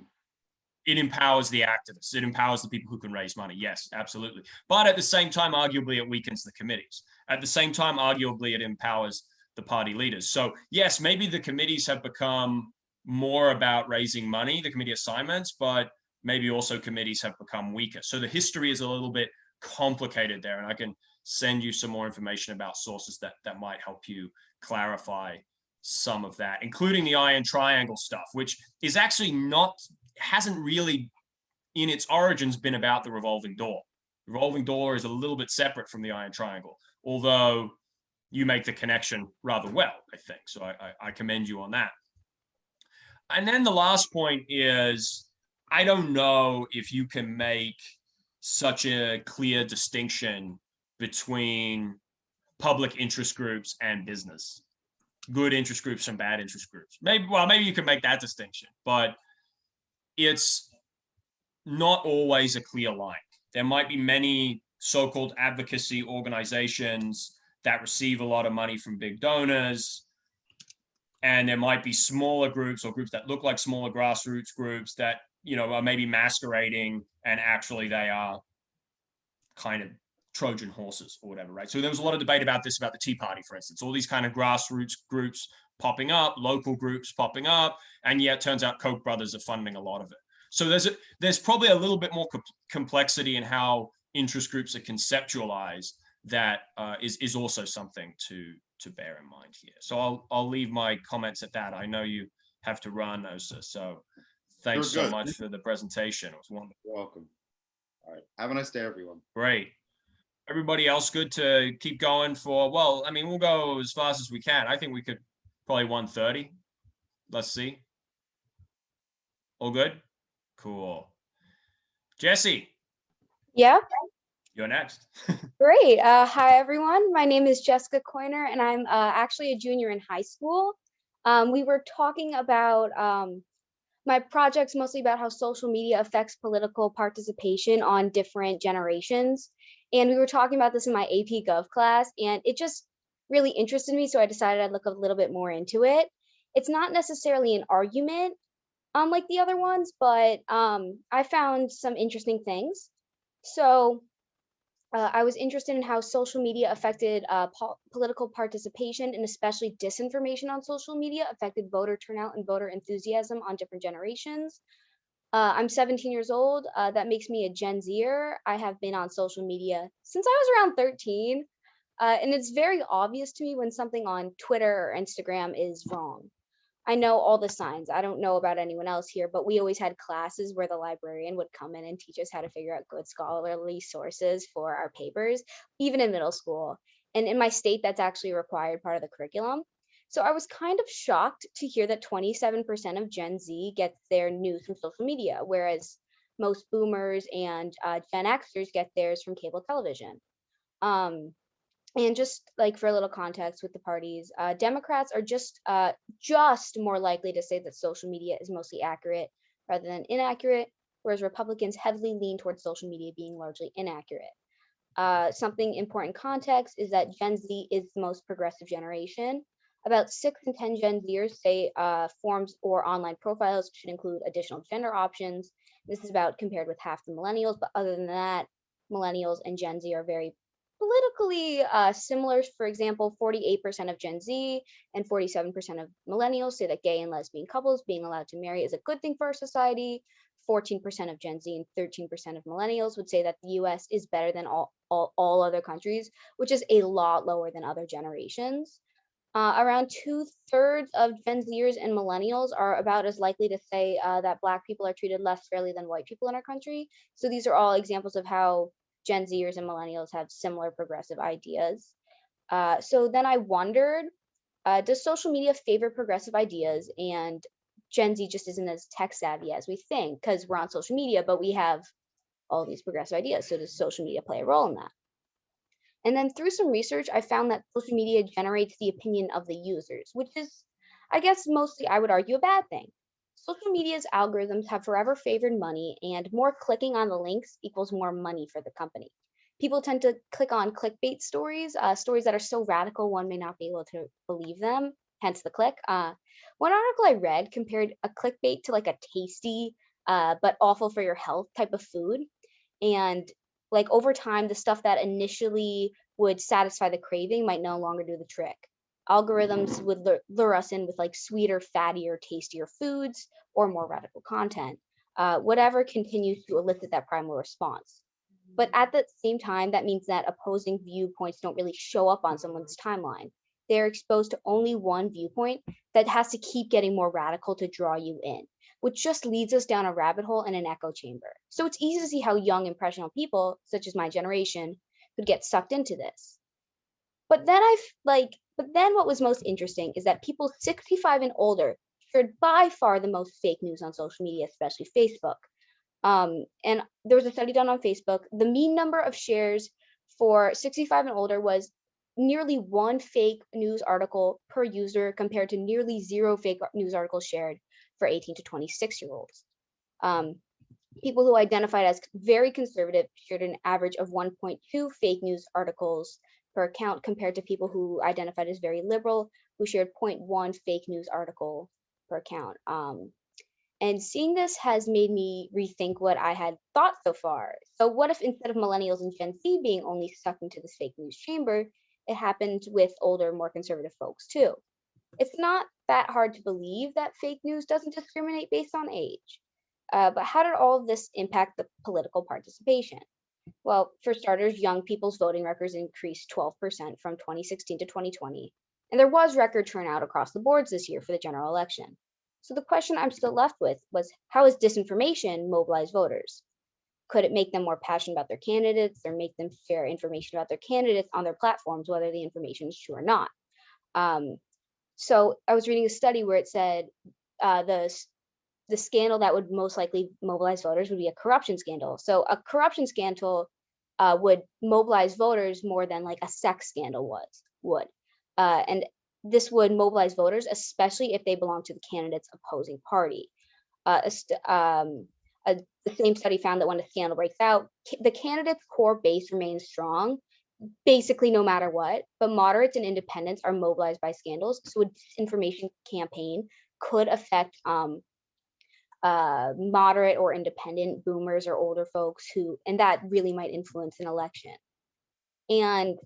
S1: empowers the activists. It empowers the people who can raise money. Yes, absolutely. But at the same time, arguably, it weakens the committees. At the same time, arguably, it empowers the party leaders. So yes, maybe the committees have become more about raising money, the committee assignments, but maybe also committees have become weaker. So the history is a little bit complicated there, and I can send you some more information about sources that might help you clarify some of that, including the iron triangle stuff, which is actually hasn't really in its origins been about the revolving door. The revolving door is a little bit separate from the iron triangle, although you make the connection rather well, I think. So I commend you on that. And then the last point is, I don't know if you can make such a clear distinction between public interest groups and business, good interest groups and bad interest groups. Maybe you can make that distinction, but it's not always a clear line. There might be many so-called advocacy organizations that receive a lot of money from big donors, and there might be smaller groups or groups that look like smaller grassroots groups that are maybe masquerading, and actually they are kind of Trojan horses or whatever, right? So there was a lot of debate about this, about the Tea Party, for instance, all these kind of grassroots groups popping up, local groups popping up, and yet it turns out Koch brothers are funding a lot of it. So there's probably a little bit more complexity in how interest groups are conceptualized that is also something to bear in mind here. So I'll leave my comments at that. I know you have to run, Osa, so thanks so much for the presentation. It was wonderful.
S3: You're welcome. All right. Have a nice day, everyone.
S1: Great. Everybody else good to keep going for, well, I mean, we'll go as fast as we can. I think we could probably 1:30. Let's see. All good? Cool. Jesse,
S4: Yeah,
S1: you're next.
S4: great. Hi, everyone. My name is Jessica Coiner, and I'm actually a junior in high school. We were talking about my projects mostly about how social media affects political participation on different generations. And we were talking about this in my AP Gov class, and it just really interested me. So I decided I'd look a little bit more into it. It's not necessarily an argument, like the other ones, but I found some interesting things. So I was interested in how social media affected political participation, and especially disinformation on social media affected voter turnout and voter enthusiasm on different generations. I'm 17 years old. That makes me a Gen Zer. I have been on social media since I was around 13. And it's very obvious to me when something on Twitter or Instagram is wrong. I know all the signs. I don't know about anyone else here, but we always had classes where the librarian would come in and teach us how to figure out good scholarly sources for our papers, even in middle school. And in my state, that's actually a required part of the curriculum. So I was kind of shocked to hear that 27% of Gen Z gets their news from social media, whereas most boomers and Gen Xers get theirs from cable television. Um, and just like for a little context with the parties, Democrats are just more likely to say that social media is mostly accurate rather than inaccurate, whereas Republicans heavily lean towards social media being largely inaccurate. Something important context is that Gen Z is the most progressive generation. About 6 in 10 Gen Zers say forms or online profiles should include additional gender options. This is about compared with half the millennials, but other than that, millennials and Gen Z are very politically similar. For example, 48% of Gen Z and 47% of millennials say that gay and lesbian couples being allowed to marry is a good thing for our society. 14% of Gen Z and 13% of millennials would say that the US is better than all other countries, which is a lot lower than other generations. Around 2/3 of Gen Zers and millennials are about as likely to say that Black people are treated less fairly than white people in our country. So these are all examples of how Gen Zers and millennials have similar progressive ideas. So then I wondered, does social media favor progressive ideas, and Gen Z just isn't as tech savvy as we think because we're on social media, but we have all these progressive ideas. So does social media play a role in that? And then through some research, I found that social media generates the opinion of the users, which is, I guess, mostly, I would argue, a bad thing. Social media's algorithms have forever favored money, and more clicking on the links equals more money for the company. People tend to click on clickbait stories, stories that are so radical one may not be able to believe them, hence the click. One article I read compared a clickbait to like a tasty but awful for your health type of food. And like over time, the stuff that initially would satisfy the craving might no longer do the trick. Algorithms would lure us in with like sweeter, fattier, tastier foods or more radical content, whatever continues to elicit that primal response. But at the same time, that means that opposing viewpoints don't really show up on someone's timeline. They're exposed to only one viewpoint that has to keep getting more radical to draw you in, which just leads us down a rabbit hole and an echo chamber. So it's easy to see how young, impressionable people, such as my generation, could get sucked into this. But then what was most interesting is that people 65 and older shared by far the most fake news on social media, especially Facebook. And there was a study done on Facebook. The mean number of shares for 65 and older was nearly one fake news article per user compared to nearly zero fake news articles shared for 18 to 26-year-olds. People who identified as very conservative shared an average of 1.2 fake news articles per account compared to people who identified as very liberal, who shared 0.1 fake news article per account. And seeing this has made me rethink what I had thought so far. So what if instead of millennials and Gen Z being only sucked into this fake news chamber, it happened with older, more conservative folks too? It's not that hard to believe that fake news doesn't discriminate based on age. But how did all of this impact the political participation? Well, for starters, young people's voting records increased 12% from 2016 to 2020. And there was record turnout across the boards this year for the general election. So the question I'm still left with was, how has disinformation mobilized voters? Could it make them more passionate about their candidates or make them share information about their candidates on their platforms, whether the information is true or not? So I was reading a study where it said the scandal that would most likely mobilize voters would be a corruption scandal. So a corruption scandal would mobilize voters more than like a sex scandal would. And this would mobilize voters, especially if they belong to the candidate's opposing party. The same study found that when a scandal breaks out, the candidate's core base remains strong, basically no matter what, but moderates and independents are mobilized by scandals. So a disinformation campaign could affect moderate or independent boomers or older folks and that really might influence an election. And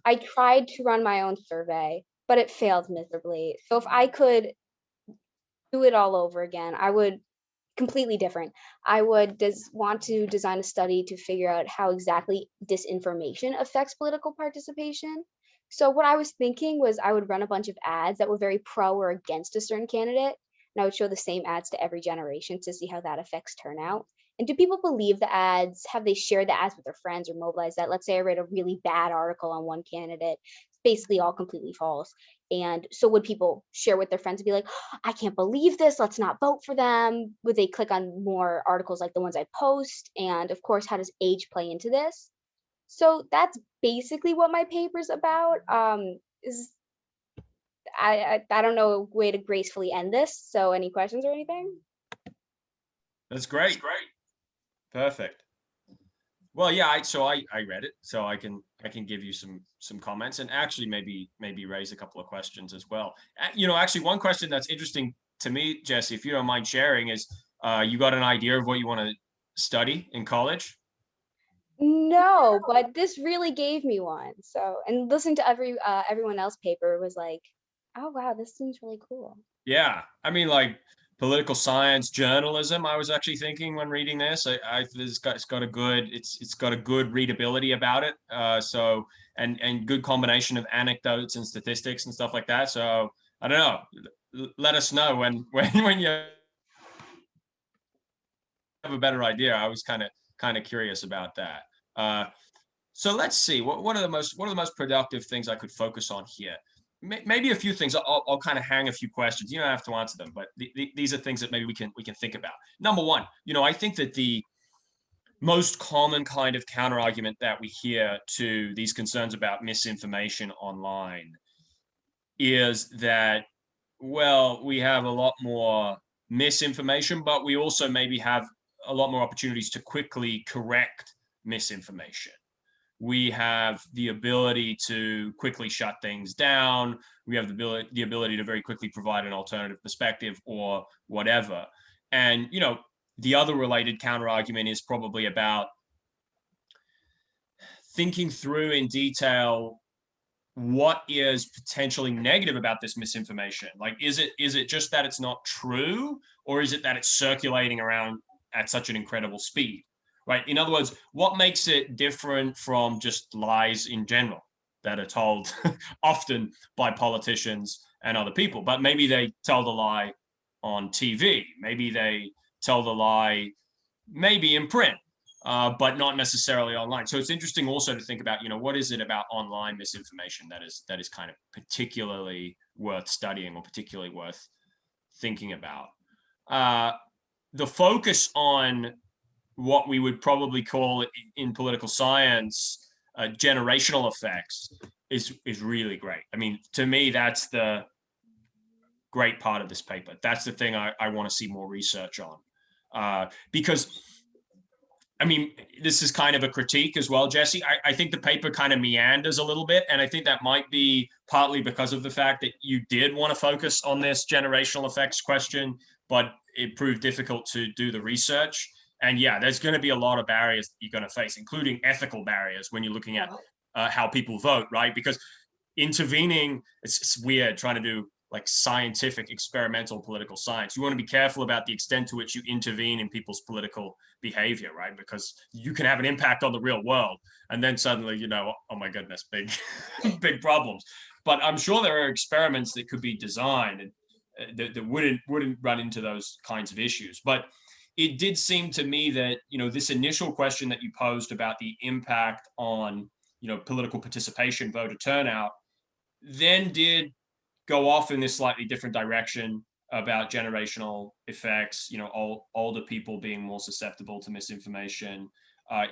S4: I tried to run my own survey, but it failed miserably. So if I could do it all over again, I would completely different. I would want to design a study to figure out how exactly disinformation affects political participation. So what I was thinking was I would run a bunch of ads that were very pro or against a certain candidate, and I would show the same ads to every generation to see how that affects turnout. And do people believe the ads? Have they shared the ads with their friends or mobilized that? Let's say I read a really bad article on one candidate, it's basically all completely false. And so would people share with their friends and be like, I can't believe this, let's not vote for them? Would they click on more articles like the ones I post? And of course, how does age play into this? So that's basically what my paper's about. Is I don't know a way to gracefully end this. So any questions or anything?
S1: That's great. Perfect. Well, yeah, I read it, so I can give you some comments and actually maybe raise a couple of questions as well. Actually one question that's interesting to me, Jesse, if you don't mind sharing, is you got an idea of what you want to study in college?
S4: No, but this really gave me one. So, and listening to everyone else paper was like, oh wow, this seems really cool.
S1: Yeah, I mean, like political science, journalism. I was actually thinking when reading this, it's got a good readability about it. So and good combination of anecdotes and statistics and stuff like that. So I don't know. Let us know when you have a better idea. I was kind of curious about that. So let's see. What are the most productive things I could focus on here? Maybe a few things. I'll kind of hang a few questions. You don't have to answer them, but these are things that maybe we can think about. Number one, I think that the most common kind of counter argument that we hear to these concerns about misinformation online is that, well, we have a lot more misinformation, but we also maybe have a lot more opportunities to quickly correct misinformation. We have the ability to quickly shut things down. We have the ability to very quickly provide an alternative perspective or whatever. And, the other related counter argument is probably about thinking through in detail what is potentially negative about this misinformation. Like, is it just that it's not true, or is it that it's circulating around at such an incredible speed? Right. In other words, what makes it different from just lies in general that are told often by politicians and other people? But maybe they tell the lie on TV. Maybe they tell the lie maybe in print, but not necessarily online. So it's interesting also to think about, what is it about online misinformation that is kind of particularly worth studying or particularly worth thinking about. The focus on what we would probably call in political science generational effects is really great. I mean, to me, that's the great part of this paper. That's the thing I want to see more research on, because I mean, this is kind of a critique as well, Jesse. I think the paper kind of meanders a little bit, and I think that might be partly because of the fact that you did want to focus on this generational effects question, but it proved difficult to do the research. And yeah, there's going to be a lot of barriers that you're going to face, including ethical barriers when you're looking at how people vote, right? Because intervening, it's weird trying to do like scientific experimental political science. You want to be careful about the extent to which you intervene in people's political behavior, right? Because you can have an impact on the real world, and then suddenly, oh my goodness, big big problems. But I'm sure there are experiments that could be designed and that wouldn't run into those kinds of issues. But it did seem to me that, this initial question that you posed about the impact on, political participation, voter turnout, then did go off in this slightly different direction about generational effects, older people being more susceptible to misinformation.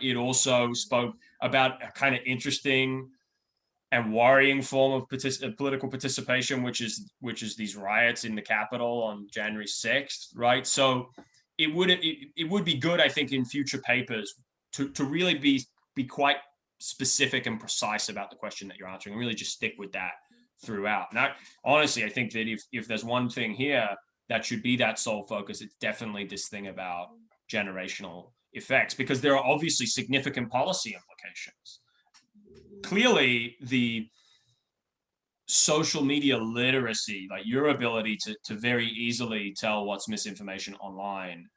S1: It also spoke about a kind of interesting and worrying form of political participation, which is these riots in the Capitol on January 6th, right? So it would be good, I think, in future papers to really be quite specific and precise about the question that you're answering, and really just stick with that throughout. Now, honestly, I think that if there's one thing here that should be that sole focus, it's definitely this thing about generational effects, because there are obviously significant policy implications. Clearly, the social media literacy, like your ability to very easily tell what's misinformation online,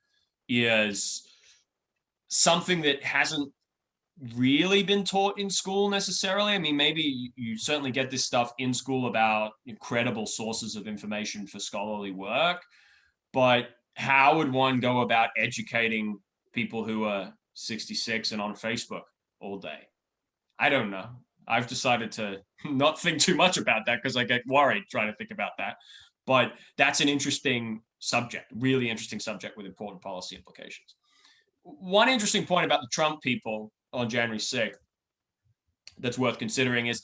S1: is something that hasn't really been taught in school necessarily. I mean, maybe you certainly get this stuff in school about credible sources of information for scholarly work, but how would one go about educating people who are 66 and on Facebook all day? I don't know. I've decided to not think too much about that because I get worried trying to think about that. But that's an interesting subject, really interesting subject with important policy implications. One interesting point about the Trump people on January 6th that's worth considering is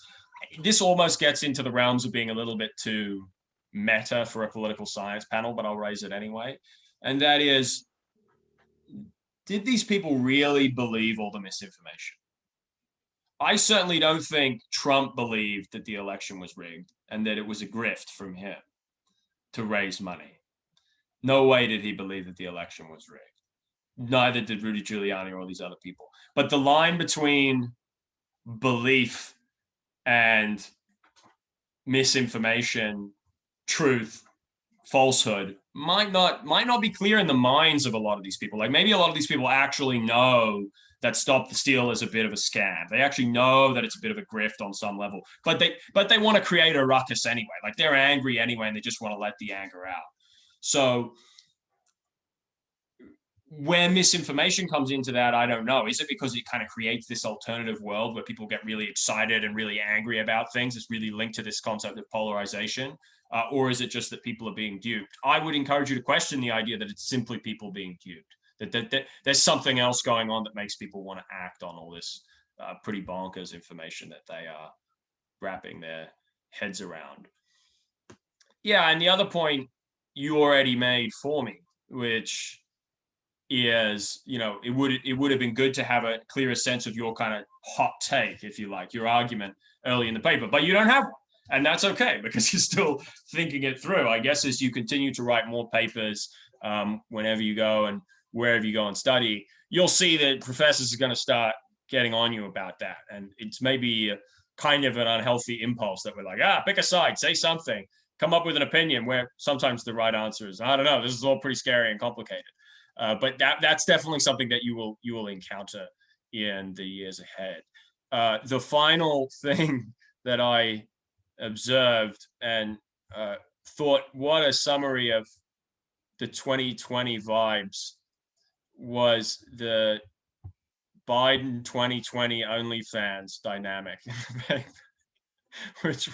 S1: this almost gets into the realms of being a little bit too meta for a political science panel, but I'll raise it anyway. And that is, did these people really believe all the misinformation? I certainly don't think Trump believed that the election was rigged and that it was a grift from him to raise money. No way did he believe that the election was rigged. Neither did Rudy Giuliani or all these other people. But the line between belief and misinformation, truth, falsehood might not be clear in the minds of a lot of these people. Like maybe a lot of these people actually know that Stop the Steal is a bit of a scam. They actually know that it's a bit of a grift on some level, but they want to create a ruckus anyway. Like they're angry anyway, and they just want to let the anger out. So where misinformation comes into that, I don't know. Is it because it kind of creates this alternative world where people get really excited and really angry about things? It's really linked to this concept of polarization. Or is it just that people are being duped? I would encourage you to question the idea that it's simply people being duped, that there's something else going on that makes people want to act on all this pretty bonkers information that they are wrapping their heads around. Yeah, and the other point you already made for me, which is, it would have been good to have a clearer sense of your kind of hot take, if you like, your argument early in the paper, but you don't have one. And that's okay, because you're still thinking it through. I guess as you continue to write more papers, whenever you go and wherever you go and study, you'll see that professors are going to start getting on you about that. And it's maybe kind of an unhealthy impulse that we're like, pick a side, say something, come up with an opinion, where sometimes the right answer is, I don't know, this is all pretty scary and complicated. But that's definitely something that you will encounter in the years ahead. The final thing that I observed and thought, what a summary of the 2020 vibes, was the Biden 2020 OnlyFans dynamic, which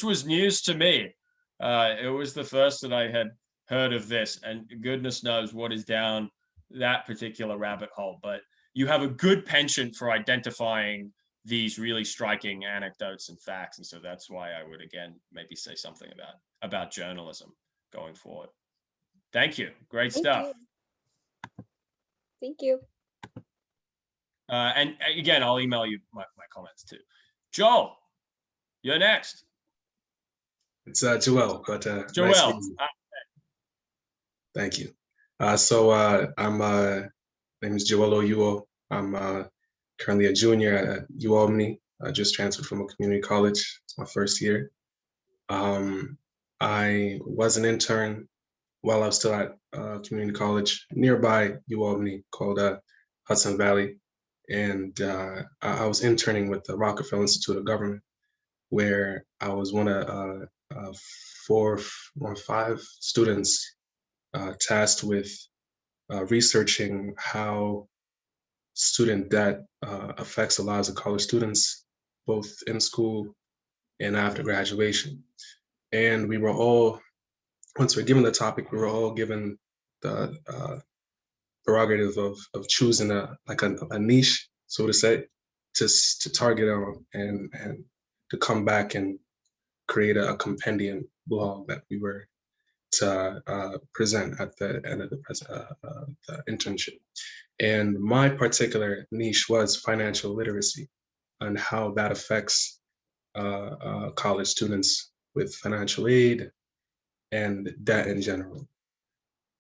S1: was news to me. It was the first that I had heard of this, and goodness knows what is down that particular rabbit hole. But you have a good penchant for identifying these really striking anecdotes and facts, and so that's why I would again maybe say something about journalism going forward. Thank you. Great stuff.
S4: Thank you.
S1: And again, I'll email you my comments too. Joel, you're next.
S5: It's Joel, but
S1: Joel.
S5: Nice. Thank you. I'm name is Joel Oyuo. I'm currently a junior at UAlbany. I just transferred from a community college. It's my first year. I was an intern while I was still at community college nearby UAlbany called Hudson Valley. And I was interning with the Rockefeller Institute of Government, where I was one of 4 or 5 students tasked with researching how student debt affects the lives of college students, both in school and after graduation. And we were all, once we're given the topic, we were all given the prerogative of choosing a niche, so to say, to target on and to come back and create a compendium blog that we were to present at the end of the internship. And my particular niche was financial literacy and how that affects college students with financial aid and debt in general.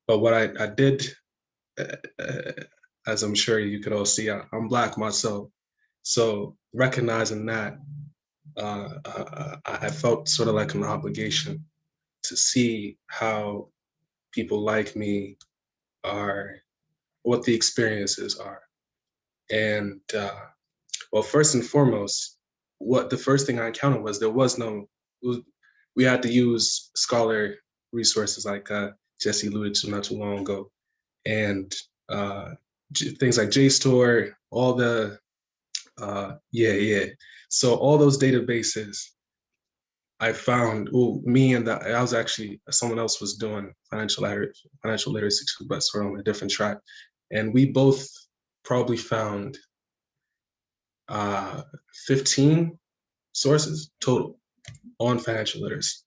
S5: But what I did, as I'm sure you could all see, I'm Black myself. So recognizing that, I felt sort of like an obligation to see how people like me are, what the experiences are. And well, first and foremost, what the first thing I encountered was there was no, we had to use scholar resources like Jesse alluded to not too long ago, and things like JSTOR, all the, yeah. So all those databases, I found, well, me and I was actually, someone else was doing financial literacy too, but sort of on a different track. And we both probably found 15 sources total on financial literacy.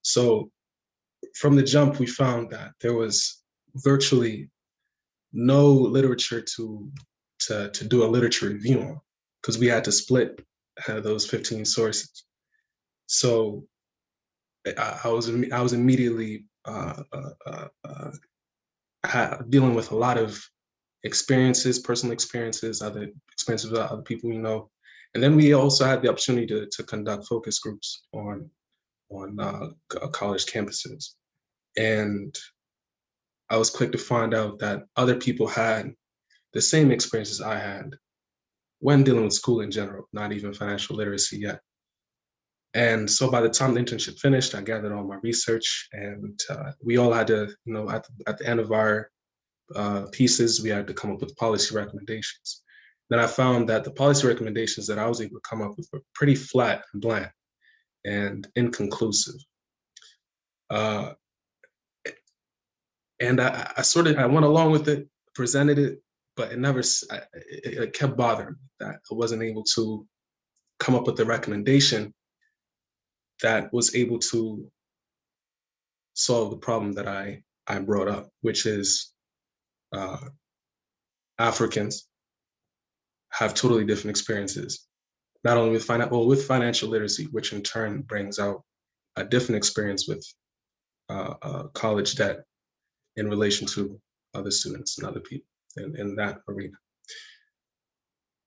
S5: So from the jump, we found that there was virtually no literature to do a literature review on, because we had to split those 15 sources. So I was immediately dealing with a lot of experiences, personal experiences, other experiences with other people we know, and then we also had the opportunity to conduct focus groups on college campuses, and I was quick to find out that other people had the same experiences I had when dealing with school in general, not even financial literacy yet. And so by the time the internship finished, I gathered all my research, and we all had to, at the end of our pieces, we had to come up with policy recommendations. Then I found that the policy recommendations that I was able to come up with were pretty flat and bland and inconclusive. And I went along with it, presented it, but it kept bothering me that I wasn't able to come up with a recommendation that was able to solve the problem that I brought up, which is Africans have totally different experiences, not only with financial literacy, which in turn brings out a different experience with college debt in relation to other students and other people in that arena.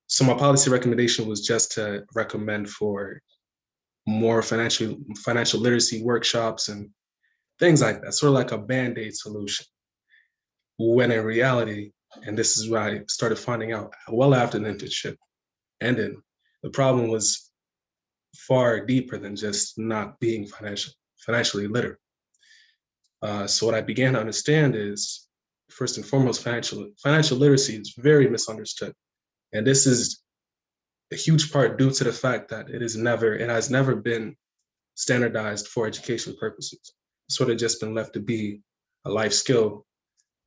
S5: So my policy recommendation was just to recommend for more financial literacy workshops and things like that, sort of like a Band-Aid solution. When in reality, and this is what I started finding out well after the internship ended, the problem was far deeper than just not being financially literate. So what I began to understand is, first and foremost, financial literacy is very misunderstood. And this is a huge part due to the fact that it has never been standardized for education purposes. It's sort of just been left to be a life skill,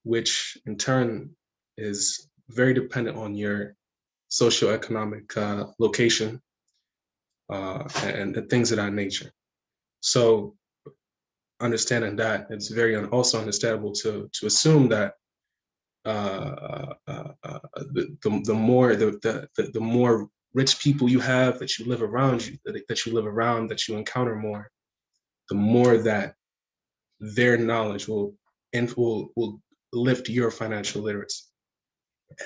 S5: which in turn is very dependent on your socioeconomic location and things of that nature. So understanding that, it's very also understandable to assume that the more rich people you have that you live around that you encounter more, the more that their knowledge will lift your financial literacy.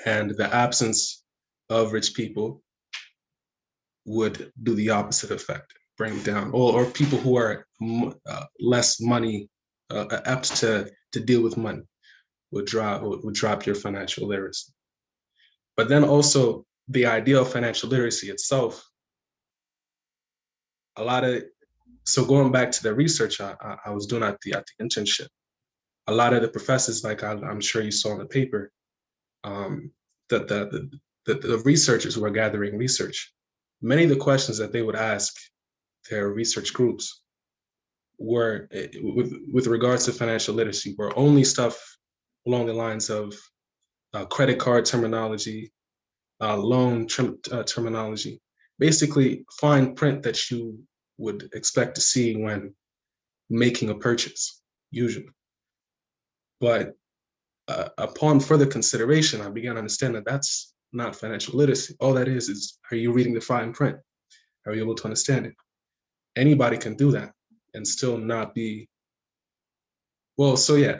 S5: And the absence of rich people would do the opposite effect, bring down, or people who are less money apt to deal with money would drop your financial literacy. But then also the idea of financial literacy itself, so going back to the research I was doing at the internship, a lot of the professors, like I'm sure you saw in the paper, that the researchers who are gathering research, many of the questions that they would ask their research groups were, with regards to financial literacy, were only stuff along the lines of credit card terminology, terminology, basically fine print that you would expect to see when making a purchase, usually. But upon further consideration, I began to understand that that's not financial literacy. All that is, are you reading the fine print? Are you able to understand it? Anybody can do that and still not be, well, so yeah,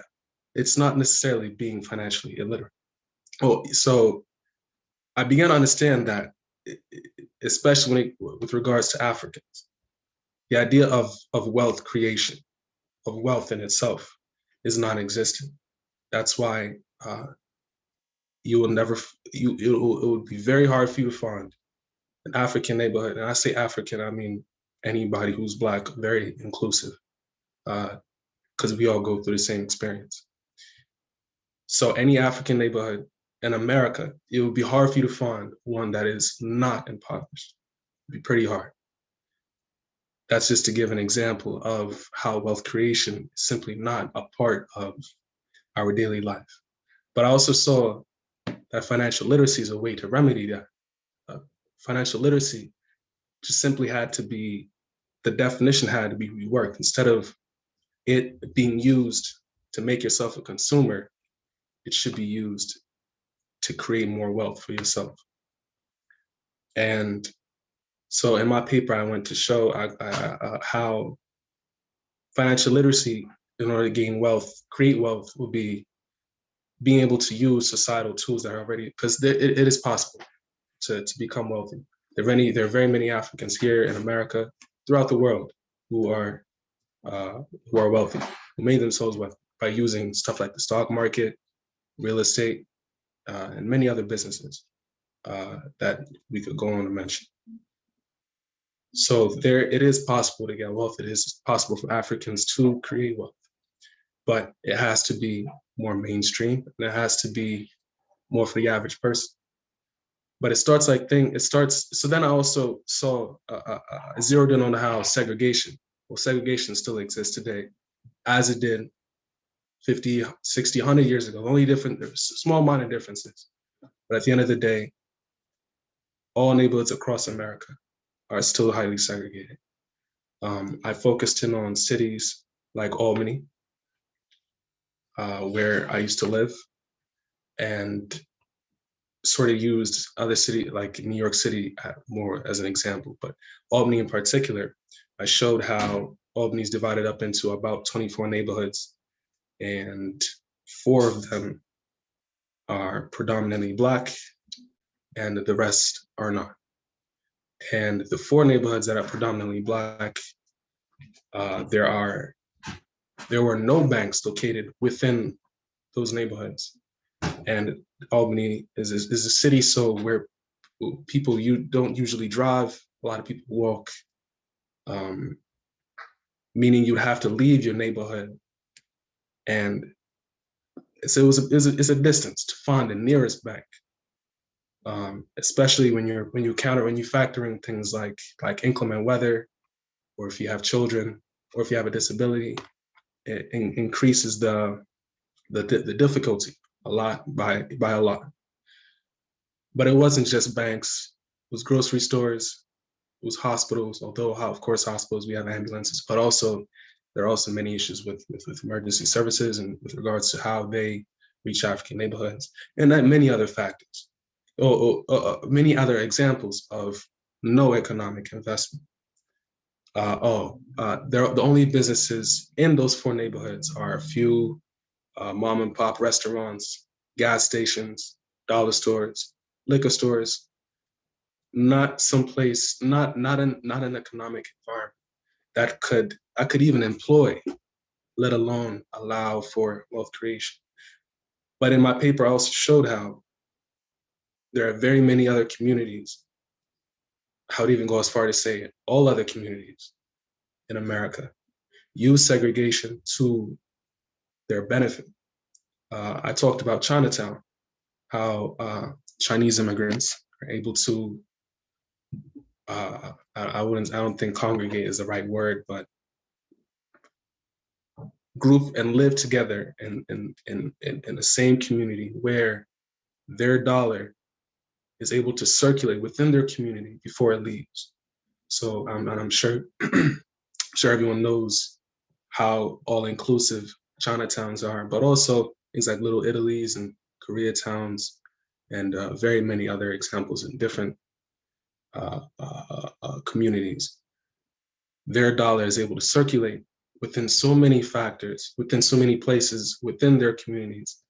S5: it's not necessarily being financially illiterate. Oh, so I began to understand that, especially with regards to Africans, the idea of wealth creation, of wealth in itself, is non-existent. That's why you will never, it would be very hard for you to find an African neighborhood. And I say African, I mean anybody who's Black, very inclusive, because we all go through the same experience. So any African neighborhood in America, it would be hard for you to find one that is not impoverished. It'd be pretty hard. That's just to give an example of how wealth creation is simply not a part of our daily life. But I also saw that financial literacy is a way to remedy that. Financial literacy just simply had to be, the definition had to be reworked. Instead of it being used to make yourself a consumer, it should be used to create more wealth for yourself. And so in my paper, I went to show how financial literacy, in order to gain wealth, create wealth, will be being able to use societal tools that are already, because it is possible to become wealthy. There are very many Africans here in America, throughout the world, who are wealthy, who made themselves wealthy by using stuff like the stock market, real estate, and many other businesses that we could go on to mention. So it is possible to get wealth. It is possible for Africans to create wealth, but it has to be more mainstream, and it has to be more for the average person. But so then I also saw, zeroed in on how segregation still exists today, as it did 50, 60, 100 years ago. Only small minor differences. But at the end of the day, all neighborhoods across America are still highly segregated. I focused in on cities like Albany, where I used to live, and sort of used other cities like New York City more as an example. But Albany in particular, I showed how Albany is divided up into about 24 neighborhoods, and 4 of them are predominantly Black, and the rest are not. And the 4 neighborhoods that are predominantly Black, there were no banks located within those neighborhoods. And Albany is a city where people don't usually drive. A lot of people walk, meaning you'd have to leave your neighborhood, and so it's a distance to find the nearest bank. Especially when you factor in things like inclement weather, or if you have children, or if you have a disability, it increases the difficulty a lot by a lot. But it wasn't just banks; it was grocery stores, it was hospitals. Although, of course, hospitals, we have ambulances, but also there are also many issues with emergency services and with regards to how they reach African neighborhoods, and many other factors. Many other examples of no economic investment. The only businesses in those 4 neighborhoods are a few mom and pop restaurants, gas stations, dollar stores, liquor stores. Not someplace, not an economic environment that I could even employ, let alone allow for wealth creation. But in my paper, I also showed how there are very many other communities. I would even go as far to say all other communities in America use segregation to their benefit. I talked about Chinatown, how Chinese immigrants are able to, I don't think congregate is the right word, but group and live together in the same community where their dollar is able to circulate within their community before it leaves. So and I'm sure sure everyone knows how all-inclusive Chinatowns are, but also things like Little Italies and Koreatowns and very many other examples in different communities. Their dollar is able to circulate within so many factors, within so many places, within their communities.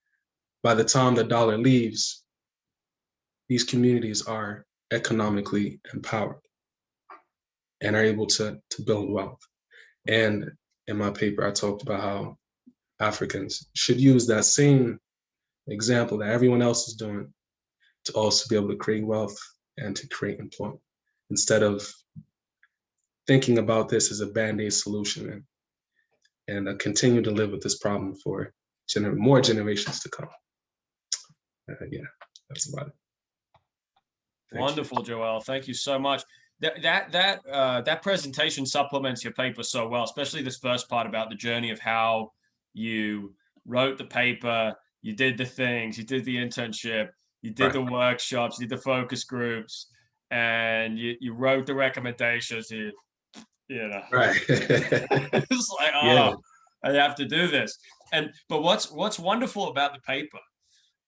S5: By the time the dollar leaves, these communities are economically empowered and are able to build wealth. And in my paper, I talked about how Africans should use that same example that everyone else is doing to also be able to create wealth and to create employment, instead of thinking about this as a Band-Aid solution and continue to live with this problem for more generations to come. Yeah, that's about it.
S1: Wonderful, Joel. Thank you so much. That presentation supplements your paper so well, especially this first part about the journey of how you wrote the paper, you did the things, you did the internship, you did the workshops, you did the focus groups, and you wrote the recommendations. You know,
S5: Right.
S1: it's like, oh, I have to do this. But what's wonderful about the paper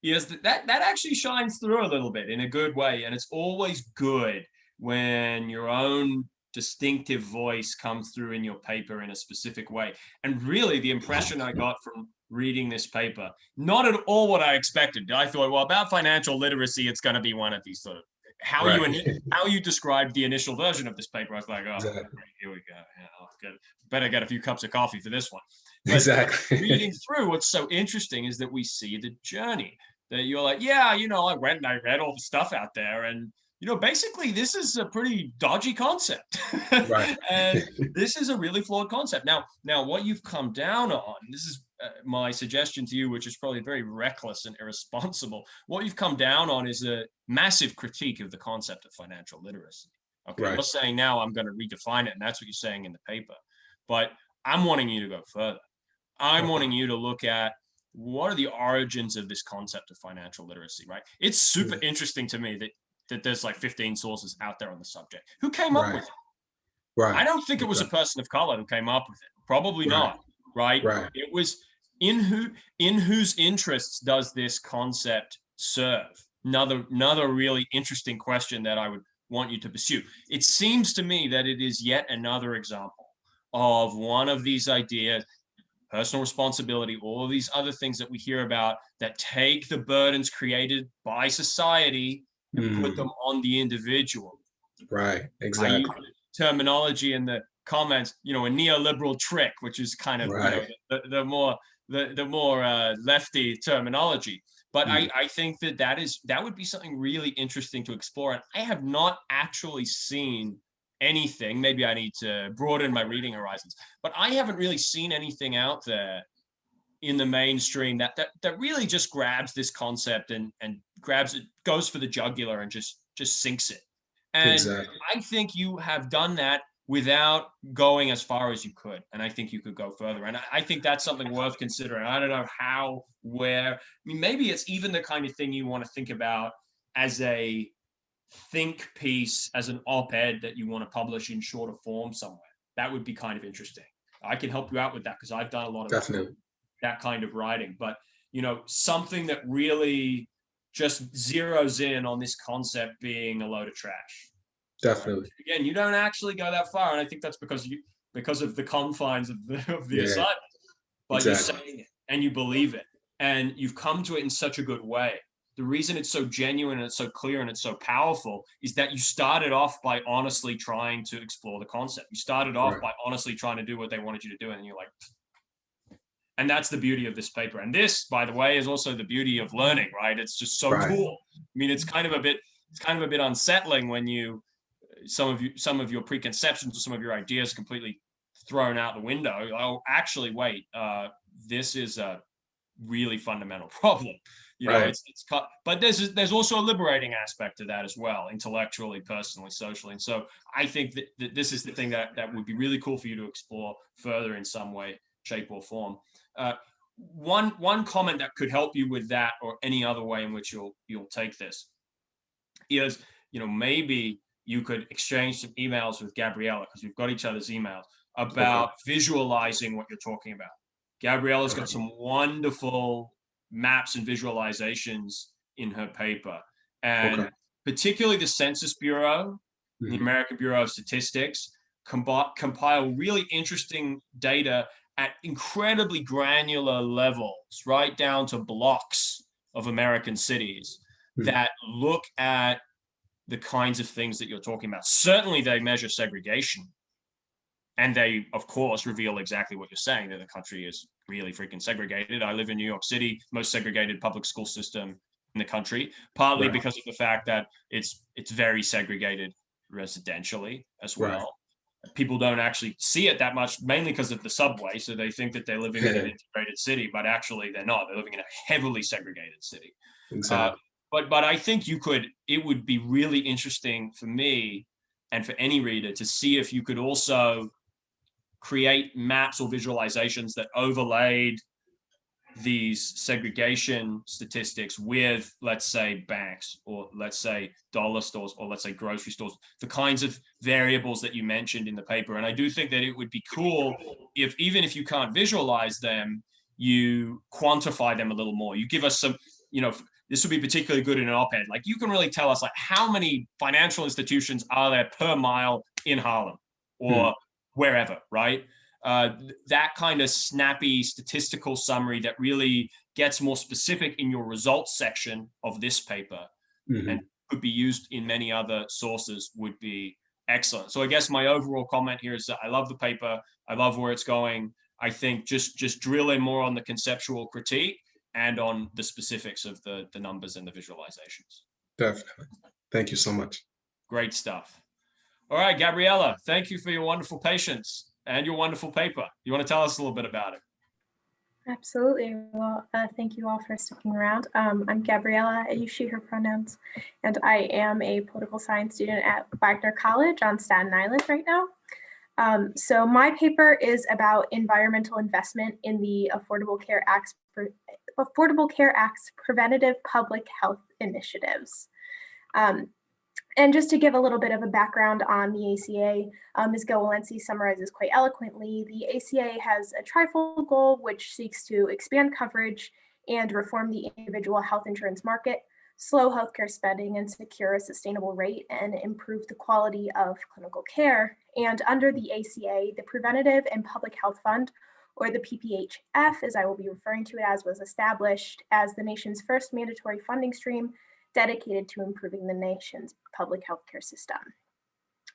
S1: is that actually shines through a little bit in a good way, and it's always good when your own distinctive voice comes through in your paper in a specific way. And really, the impression I got from reading this paper, not at all what I expected. I thought, well, about financial literacy, it's going to be one of these sort of how you described the initial version of this paper. I was like, oh, here we go. Yeah, better get a few cups of coffee for this one. But
S5: exactly.
S1: Reading through, what's so interesting is that we see the journey. That you're like, yeah, I went and I read all the stuff out there, and basically this is a pretty dodgy concept.
S5: Right.
S1: And this is a really flawed concept. Now what you've come down on, this is my suggestion to you, which is probably very reckless and irresponsible. What you've come down on is a massive critique of the concept of financial literacy. Okay, You're saying now I'm going to redefine it, and that's what you're saying in the paper. But I'm wanting you to go further. I'm wanting you to look at what are the origins of this concept of financial literacy, right? It's super interesting to me that there's like 15 sources out there on the subject. Who came up with it? Right. I don't think it was a person of color who came up with it. Probably not, right? It was in whose interests does this concept serve? Another really interesting question that I would want you to pursue. It seems to me that it is yet another example of one of these ideas, personal responsibility, all of these other things that we hear about that take the burdens created by society and put them on the individual.
S5: Right, exactly.
S1: I use terminology in the comments, a neoliberal trick, which is kind of the more lefty terminology. But I think that would be something really interesting to explore. And I have not actually seen anything. Maybe I need to broaden my reading horizons, but I haven't really seen anything out there in the mainstream that really just grabs this concept and grabs it, goes for the jugular and just sinks it. And I think you have done that without going as far as you could. And I think you could go further. And I think that's something worth considering. I don't know how, where, maybe it's even the kind of thing you want to think about as a think piece, as an op-ed that you want to publish in shorter form somewhere. That would be kind of interesting. I can help you out with that because I've done a lot of that kind of writing. But, something that really just zeroes in on this concept being a load of trash.
S5: Definitely.
S1: Again, you don't actually go that far, and I think that's because of the confines of the assignment. But you're saying it and you believe it, and you've come to it in such a good way. The reason it's so genuine and it's so clear and it's so powerful is that you started off by honestly trying to explore the concept. You started off by honestly trying to do what they wanted you to do, and you're like, and that's the beauty of this paper. And this, by the way, is also the beauty of learning, right? It's just so cool. I mean, it's kind of a bit unsettling when some of your preconceptions or some of your ideas completely thrown out the window. Oh, actually, wait, this is a really fundamental problem. You know,
S5: Right.
S1: but there's also a liberating aspect to that as well, intellectually, personally, socially. And so I think that this is the thing that would be really cool for you to explore further in some way, shape, or form. One comment that could help you with that, or any other way in which you'll take this, is, you know, maybe you could exchange some emails with Gabriella, because we've got each other's emails, about visualizing what you're talking about. Gabriella's got some wonderful maps and visualizations in her paper, and particularly the Census Bureau, the American Bureau of Statistics, compile really interesting data at incredibly granular levels, right down to blocks of American cities, that look at the kinds of things that you're talking about. Certainly they measure segregation, and they, of course, reveal exactly what you're saying, that the country is really freaking segregated. I live in New York City, most segregated public school system in the country, partly because of the fact that it's very segregated residentially as well. People don't actually see it that much, mainly because of the subway. So they think that they're living in an integrated city, but actually they're not. They're living in a heavily segregated city.
S5: Exactly.
S1: But I think it would be really interesting for me and for any reader to see if you could also create maps or visualizations that overlaid these segregation statistics with, let's say, banks, or let's say dollar stores, or let's say grocery stores, the kinds of variables that you mentioned in the paper. And I do think that it would be cool if, even if you can't visualize them, you quantify them a little more. You give us some, you know, this would be particularly good in an op-ed. Like, you can really tell us, like, how many financial institutions are there per mile in Harlem or wherever, right? That kind of snappy statistical summary that really gets more specific in your results section of this paper and could be used in many other sources would be excellent. So I guess my overall comment here is that I love the paper. I love where it's going. I think just drill in more on the conceptual critique and on the specifics of the numbers and the visualizations.
S5: Definitely. Thank you so much.
S1: Great stuff. All right, Gabriella, thank you for your wonderful patience and your wonderful paper. You want to tell us a little bit about it?
S6: Absolutely. Well, thank you all for sticking around. I'm Gabriella. I use she, her pronouns, and I am a political science student at Wagner College on Staten Island right now. So my paper is about environmental investment in the Affordable Care Act's preventative public health initiatives. And just to give a little bit of a background on the ACA, Ms. Gil-Walency summarizes quite eloquently. The ACA has a trifold goal, which seeks to expand coverage and reform the individual health insurance market, slow healthcare spending and secure a sustainable rate, and improve the quality of clinical care. And under the ACA, the Preventative and Public Health Fund, or the PPHF, as I will be referring to it as, was established as the nation's first mandatory funding stream dedicated to improving the nation's public healthcare system.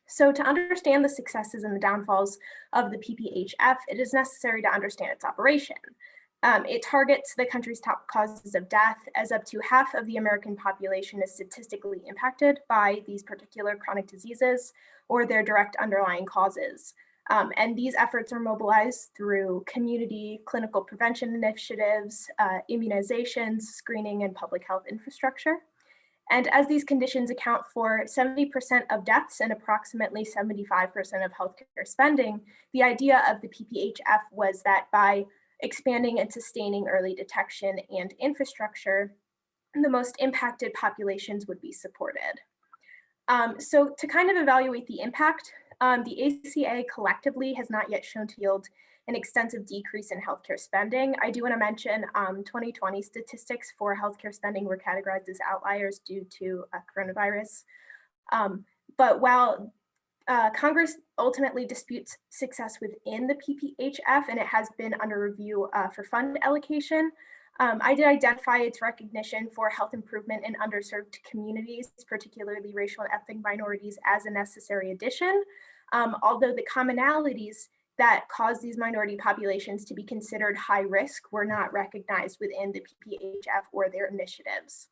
S6: So to understand the successes and the downfalls of the PPHF, it is necessary to understand its operation. It targets the country's top causes of death, as up to half of the American population is statistically impacted by these particular chronic diseases or their direct underlying causes. And these efforts are mobilized through community clinical prevention initiatives, immunizations, screening, and public health infrastructure. And as these conditions account for 70% of deaths and approximately 75% of healthcare spending, the idea of the PPHF was that by expanding and sustaining early detection and infrastructure, the most impacted populations would be supported. So to kind of evaluate the impact, the ACA collectively has not yet shown to yield an extensive decrease in healthcare spending. I do want to mention 2020 statistics for healthcare spending were categorized as outliers due to coronavirus. But while Congress ultimately disputes success within the PPHF, and it has been under review for fund allocation, I did identify its recognition for health improvement in underserved communities, particularly racial and ethnic minorities, as a necessary addition, although the commonalities that cause these minority populations to be considered high risk were not recognized within the PPHF or their initiatives.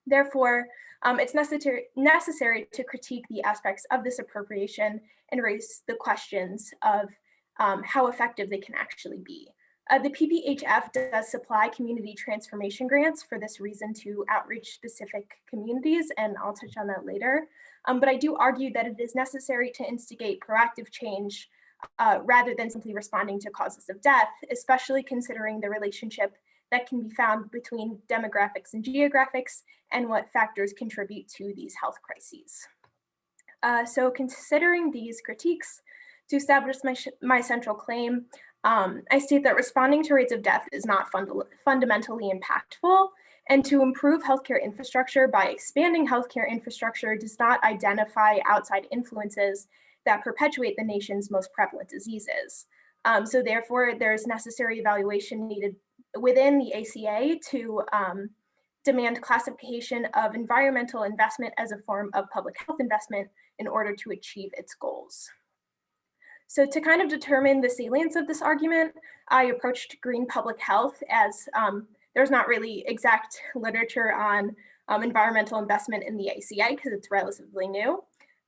S6: Therefore, it's necessary to critique the aspects of this appropriation and raise the questions of how effective they can actually be. The PPHF does supply community transformation grants for this reason to outreach specific communities, and I'll touch on that later. But I do argue that it is necessary to instigate proactive change rather than simply responding to causes of death, especially considering the relationship that can be found between demographics and geographics and what factors contribute to these health crises. So considering these critiques, to establish my central claim, I state that responding to rates of death is not fundamentally impactful, and to improve healthcare infrastructure by expanding healthcare infrastructure does not identify outside influences that perpetuate the nation's most prevalent diseases. So therefore, there's necessary evaluation needed within the ACA to demand classification of environmental investment as a form of public health investment in order to achieve its goals. So to kind of determine the salience of this argument, I approached green public health as there's not really exact literature on environmental investment in the ACA because it's relatively new.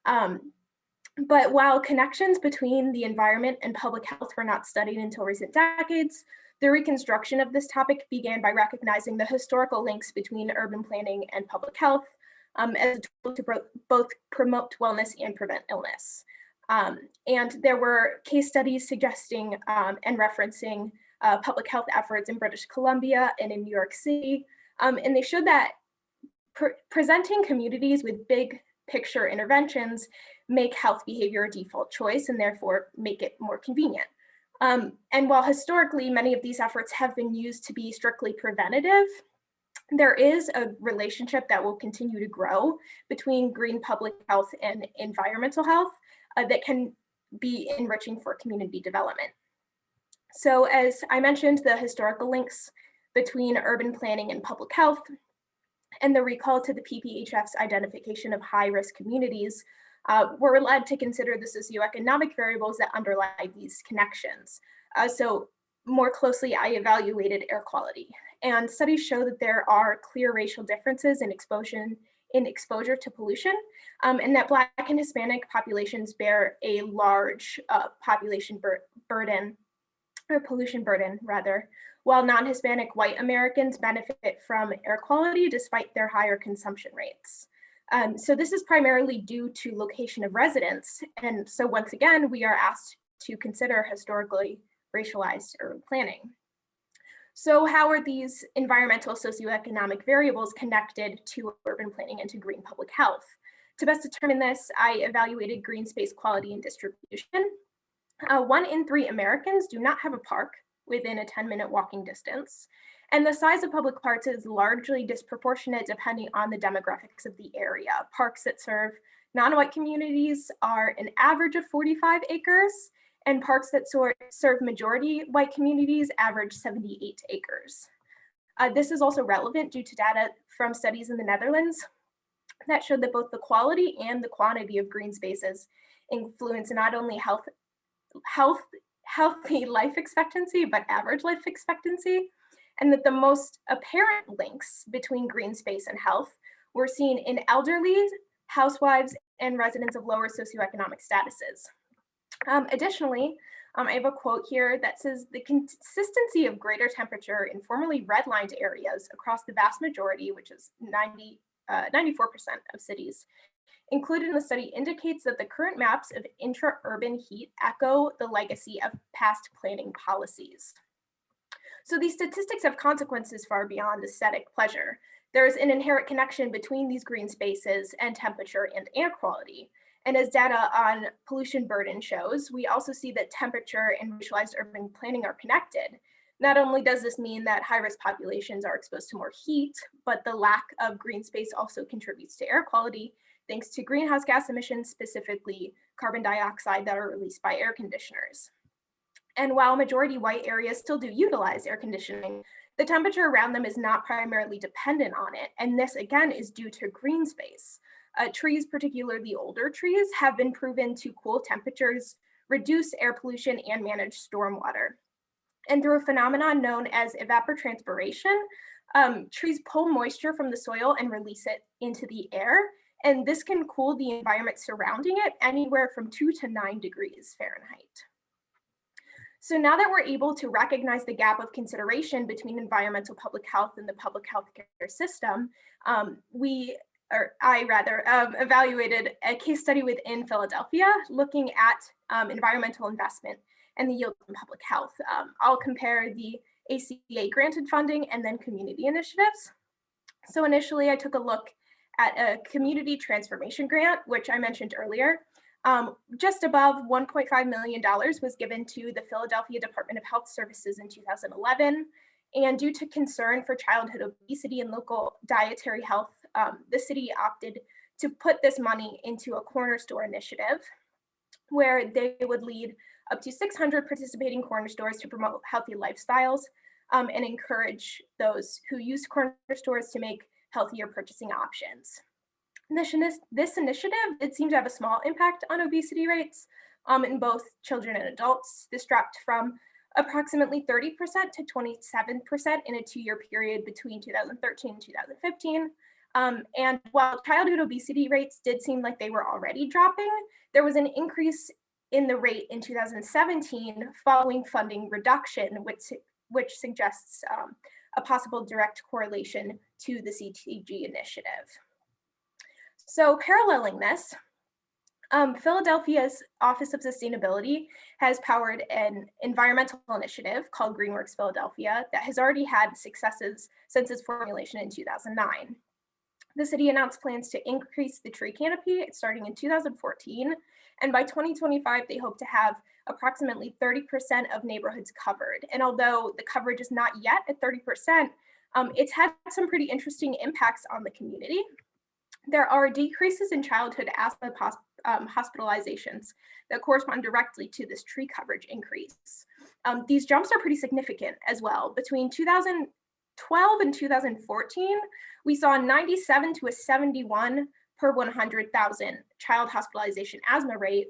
S6: But while connections between the environment and public health were not studied until recent decades, the reconstruction of this topic began by recognizing the historical links between urban planning and public health as a tool to both promote wellness and prevent illness. And there were case studies suggesting and referencing public health efforts in British Columbia and in New York City. And they showed that presenting communities with big picture interventions make health behavior a default choice and therefore make it more convenient. And while historically many of these efforts have been used to be strictly preventative, there is a relationship that will continue to grow between green public health and environmental health that can be enriching for community development. So as I mentioned, the historical links between urban planning and public health and the recall to the PPHF's identification of high-risk communities were led to consider the socioeconomic variables that underlie these connections. So more closely, I evaluated air quality. And studies show that there are clear racial differences in exposure to pollution, and that Black and Hispanic populations bear a large population burden, or pollution burden rather, while non-Hispanic white Americans benefit from air quality despite their higher consumption rates. So this is primarily due to location of residence. And so once again, we are asked to consider historically racialized urban planning. So how are these environmental socioeconomic variables connected to urban planning and to green public health? To best determine this, I evaluated green space quality and distribution. 1 in 3 Americans do not have a park within a 10-minute walking distance. And the size of public parks is largely disproportionate depending on the demographics of the area. Parks that serve non-white communities are an average of 45 acres, and parks that serve majority white communities average 78 acres. This is also relevant due to data from studies in the Netherlands that showed that both the quality and the quantity of green spaces influence not only healthy life expectancy, but average life expectancy, and that the most apparent links between green space and health were seen in elderly, housewives, and residents of lower socioeconomic statuses. Additionally, I have a quote here that says the consistency of greater temperature in formerly redlined areas across the vast majority, which is 94% of cities, included in the study indicates that the current maps of intra-urban heat echo the legacy of past planning policies. So these statistics have consequences far beyond aesthetic pleasure. There is an inherent connection between these green spaces and temperature and air quality. And as data on pollution burden shows, we also see that temperature and racialized urban planning are connected. Not only does this mean that high-risk populations are exposed to more heat, but the lack of green space also contributes to air quality, thanks to greenhouse gas emissions, specifically carbon dioxide that are released by air conditioners. And while majority white areas still do utilize air conditioning, the temperature around them is not primarily dependent on it. And this again is due to green space. Trees, particularly older trees, have been proven to cool temperatures, reduce air pollution, and manage stormwater. And through a phenomenon known as evapotranspiration, trees pull moisture from the soil and release it into the air. And this can cool the environment surrounding it anywhere from 2 to 9 degrees Fahrenheit. So now that we're able to recognize the gap of consideration between environmental public health and the public health care system, I evaluated a case study within Philadelphia looking at environmental investment and the yield on public health. I'll compare the ACA granted funding and then community initiatives. So initially I took a look at a community transformation grant, which I mentioned earlier. Just above $1.5 million was given to the Philadelphia Department of Health Services in 2011. And due to concern for childhood obesity and local dietary health, the city opted to put this money into a corner store initiative where they would lead up to 600 participating corner stores to promote healthy lifestyles and encourage those who use corner stores to make healthier purchasing options. This initiative, it seemed to have a small impact on obesity rates in both children and adults. This dropped from approximately 30% to 27% in a 2-year period between 2013 and 2015. And while childhood obesity rates did seem like they were already dropping, there was an increase in the rate in 2017 following funding reduction, which suggests a possible direct correlation to the CTG initiative. So paralleling this, Philadelphia's Office of Sustainability has powered an environmental initiative called GreenWorks Philadelphia that has already had successes since its formulation in 2009. The city announced plans to increase the tree canopy starting in 2014, and by 2025, they hope to have approximately 30% of neighborhoods covered. And although the coverage is not yet at 30%, it's had some pretty interesting impacts on the community. There are decreases in childhood asthma hospitalizations that correspond directly to this tree coverage increase. These jumps are pretty significant as well. Between 2012 and 2014, we saw a 97 to a 71 per 100,000 child hospitalization asthma rate,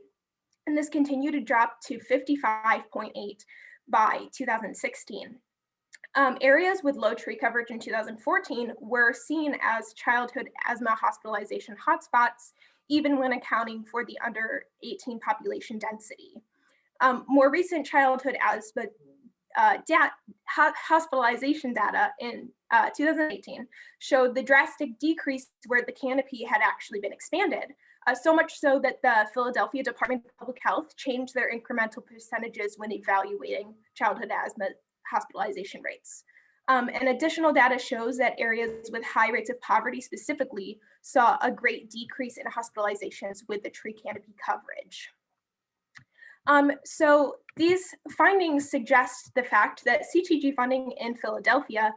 S6: and this continued to drop to 55.8 by 2016. Areas with low tree coverage in 2014 were seen as childhood asthma hospitalization hotspots, even when accounting for the under 18 population density. More recent childhood asthma hospitalization data in 2018 showed the drastic decrease where the canopy had actually been expanded, so much so that the Philadelphia Department of Public Health changed their incremental percentages when evaluating childhood asthma hospitalization rates. And additional data shows that areas with high rates of poverty specifically saw a great decrease in hospitalizations with the tree canopy coverage. So these findings suggest the fact that CTG funding in Philadelphia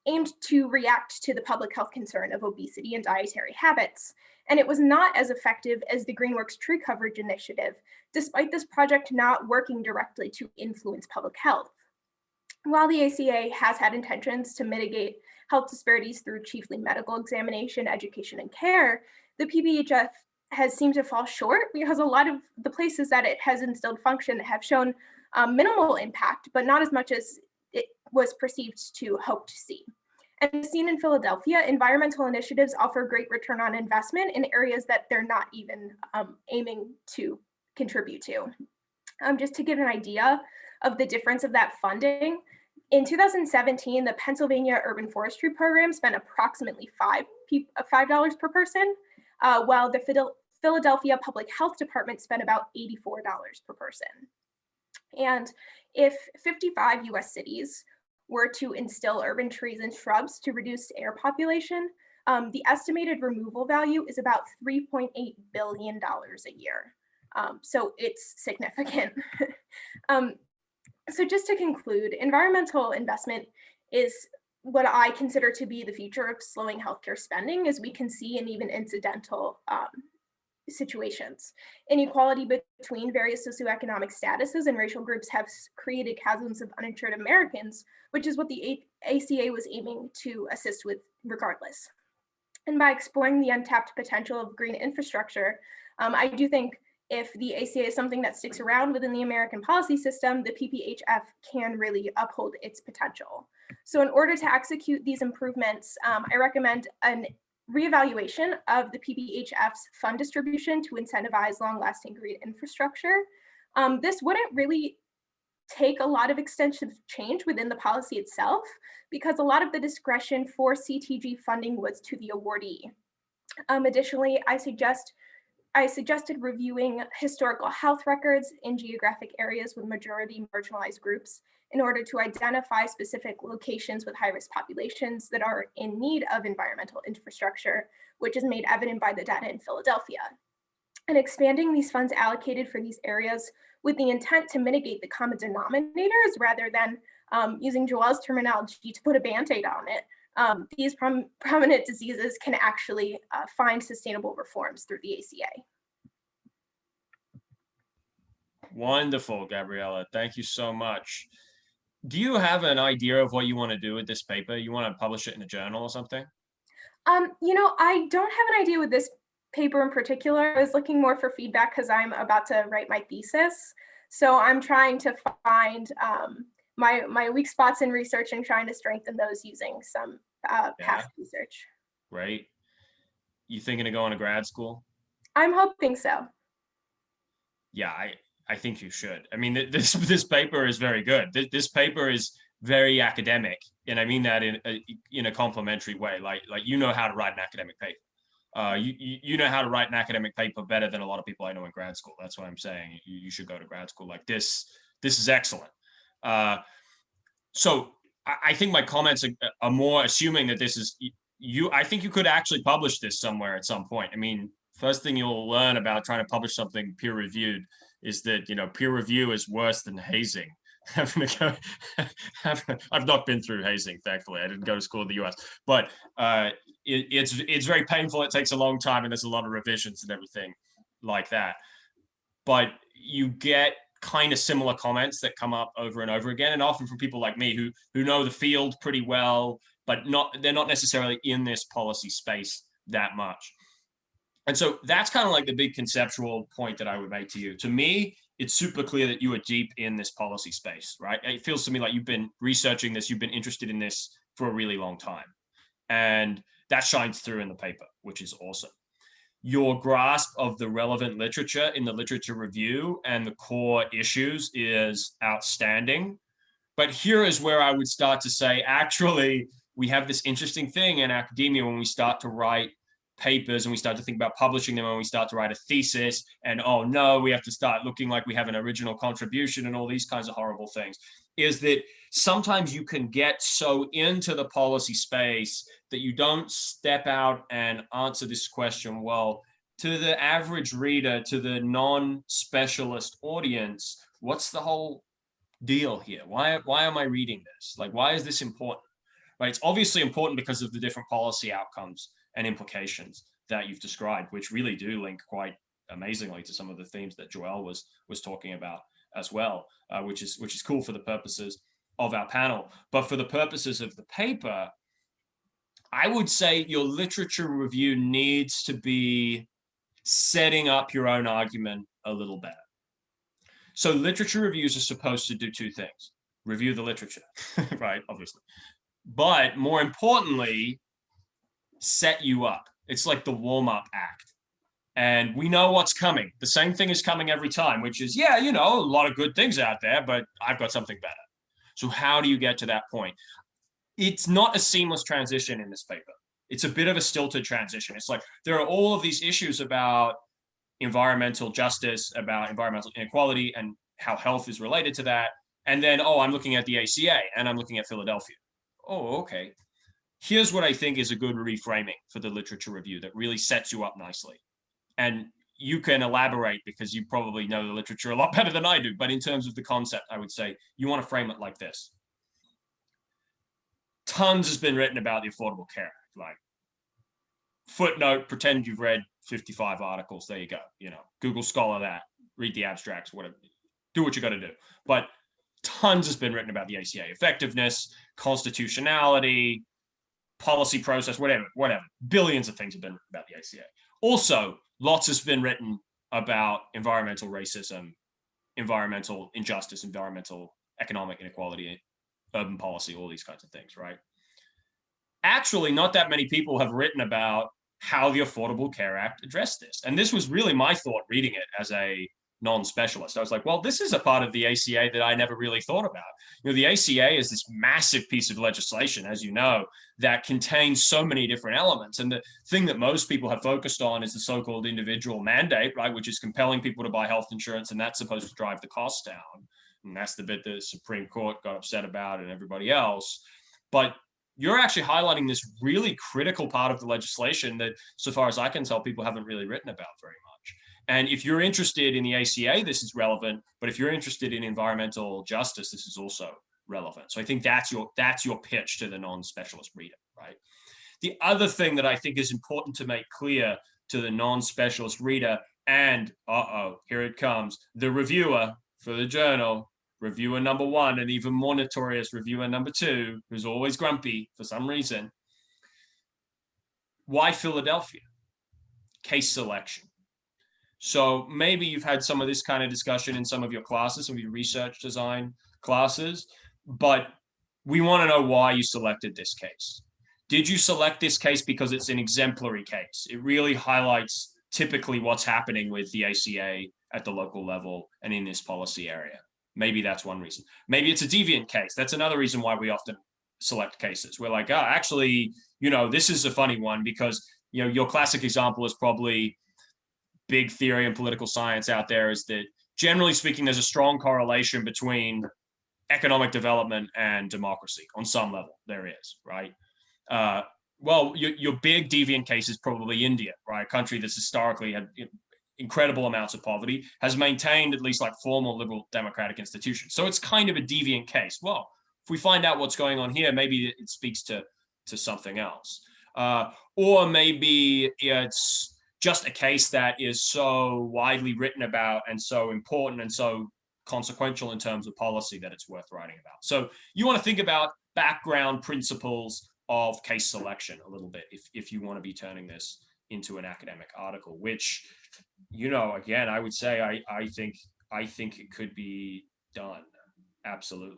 S6: aimed to react to the public health concern of obesity and dietary habits, and it was not as effective as the GreenWorks Tree Coverage Initiative, despite this project not working directly to influence public health. While the ACA has had intentions to mitigate health disparities through chiefly medical examination, education, and care, the PBHF has seemed to fall short because a lot of the places that it has instilled function have shown minimal impact, but not as much as it was perceived to hope to see. And as seen in Philadelphia, environmental initiatives offer great return on investment in areas that they're not even aiming to contribute to. Just to give an idea of the difference of that funding, in 2017, the Pennsylvania Urban Forestry Program spent approximately $5 per person, while the Philadelphia Public Health Department spent about $84 per person. And if 55 US cities were to instill urban trees and shrubs to reduce air population, the estimated removal value is about $3.8 billion a year. So it's significant. So just to conclude, environmental investment is what I consider to be the future of slowing healthcare spending, as we can see in even incidental situations. Inequality between various socioeconomic statuses and racial groups have created chasms of uninsured Americans, which is what the ACA was aiming to assist with regardless. And by exploring the untapped potential of green infrastructure, I do think if the ACA is something that sticks around within the American policy system, the PPHF can really uphold its potential. So in order to execute these improvements, I recommend an reevaluation of the PPHF's fund distribution to incentivize long-lasting green infrastructure. This wouldn't really take a lot of extensive change within the policy itself, because a lot of the discretion for CTG funding was to the awardee. Additionally, I suggested reviewing historical health records in geographic areas with majority marginalized groups in order to identify specific locations with high-risk populations that are in need of environmental infrastructure, which is made evident by the data in Philadelphia. And expanding these funds allocated for these areas with the intent to mitigate the common denominators rather than using Joelle's terminology to put a Band-Aid on it. These prominent diseases can actually find sustainable reforms through the ACA.
S1: Wonderful, Gabriella. Thank you so much. Do you have an idea of what you want to do with this paper? You want to publish it in a journal or something?
S6: You know, I don't have an idea with this paper in particular. I was looking more for feedback because I'm about to write my thesis. So I'm trying to find my weak spots in research and trying to strengthen those using some past research.
S1: Right. You thinking of going to grad school?
S6: I'm hoping so.
S1: Yeah, I think you should. I mean, this paper is very good. This paper is very academic, and I mean that in a complimentary way. Like you know how to write an academic paper. You know how to write an academic paper better than a lot of people I know in grad school. That's what I'm saying. You should go to grad school. Like this is excellent. So I think my comments are more assuming that this is you. I think you could actually publish this somewhere at some point. I mean, first thing you'll learn about trying to publish something peer reviewed is that, you know, peer review is worse than hazing. I've not been through hazing, thankfully. I didn't go to school in the US, but it's very painful. It takes a long time, and there's a lot of revisions and everything like that. But you get kind of similar comments that come up over and over again, and often from people like me who know the field pretty well, but they're not necessarily in this policy space that much. And so that's kind of like the big conceptual point that I would make to you. To me, it's super clear that you are deep in this policy space, right? It feels to me like you've been researching this, you've been interested in this for a really long time. And that shines through in the paper, which is awesome. Your grasp of the relevant literature in the literature review and the core issues is outstanding. But here is where I would start to say, actually, we have this interesting thing in academia when we start to write papers and we start to think about publishing them and we start to write a thesis, and oh no, we have to start looking like we have an original contribution and all these kinds of horrible things, is that sometimes you can get so into the policy space that you don't step out and answer this question well. To the average reader, to the non-specialist audience, what's the whole deal here? Why am I reading this? Like, why is this important? Right? It's obviously important because of the different policy outcomes and implications that you've described, which really do link quite amazingly to some of the themes that Joelle was talking about as well, which is cool for the purposes of our panel. But for the purposes of the paper, I would say your literature review needs to be setting up your own argument a little better. So literature reviews are supposed to do two things: review the literature, right? Obviously. But more importantly, set you up. It's like the warm-up act. And we know what's coming. The same thing is coming every time, which is, yeah, you know, a lot of good things out there, but I've got something better. So how do you get to that point? It's not a seamless transition in this paper. It's a bit of a stilted transition. It's like there are all of these issues about environmental justice, about environmental inequality, and how health is related to that. And then, oh, I'm looking at the ACA and I'm looking at Philadelphia. Oh, okay. Here's what I think is a good reframing for the literature review that really sets you up nicely. And you can elaborate because you probably know the literature a lot better than I do. But in terms of the concept, I would say you want to frame it like this. Tons has been written about the Affordable Care Act. Like, footnote, pretend you've read 55 articles. There you go. You know, Google Scholar that, read the abstracts, whatever. Do what you got to do. But tons has been written about the ACA, effectiveness, constitutionality, policy process, whatever. Billions of things have been written about the ACA. Also, lots has been written about environmental racism, environmental injustice, environmental economic inequality, urban policy, all these kinds of things, right? Actually, not that many people have written about how the Affordable Care Act addressed this. And this was really my thought reading it as a non-specialist. I was like, well, this is a part of the ACA that I never really thought about. You know, the ACA is this massive piece of legislation, as you know, that contains so many different elements. And the thing that most people have focused on is the so-called individual mandate, right, which is compelling people to buy health insurance, and that's supposed to drive the costs down. And that's the bit the Supreme Court got upset about and everybody else. But you're actually highlighting this really critical part of the legislation that, so far as I can tell, people haven't really written about very much. And if you're interested in the ACA, this is relevant. But if you're interested in environmental justice, this is also relevant. So I think that's your pitch to the non-specialist reader, right? The other thing that I think is important to make clear to the non-specialist reader, and here it comes, the reviewer for the journal, reviewer number one, and even more notorious reviewer number two, who's always grumpy for some reason. Why Philadelphia? Case selection. So maybe you've had some of this kind of discussion in some of your classes, some of your research design classes, but we want to know why you selected this case. Did you select this case because it's an exemplary case? It really highlights typically what's happening with the ACA at the local level and in this policy area. Maybe that's one reason. Maybe it's a deviant case. That's another reason why we often select cases. We're like, actually, you know, this is a funny one because, you know, your classic example is probably big theory in political science out there is that generally speaking, there's a strong correlation between economic development and democracy on some level. There is, right? Well, your big deviant case is probably India, right? A country that's historically had incredible amounts of poverty, has maintained at least like formal liberal democratic institutions. So it's kind of a deviant case. Well, if we find out what's going on here, maybe it speaks to something else. Or maybe it's just a case that is so widely written about and so important and so consequential in terms of policy that it's worth writing about. So you want to think about background principles of case selection a little bit if you want to be turning this into an academic article, which, you know, again, I would say I think it could be done. Absolutely.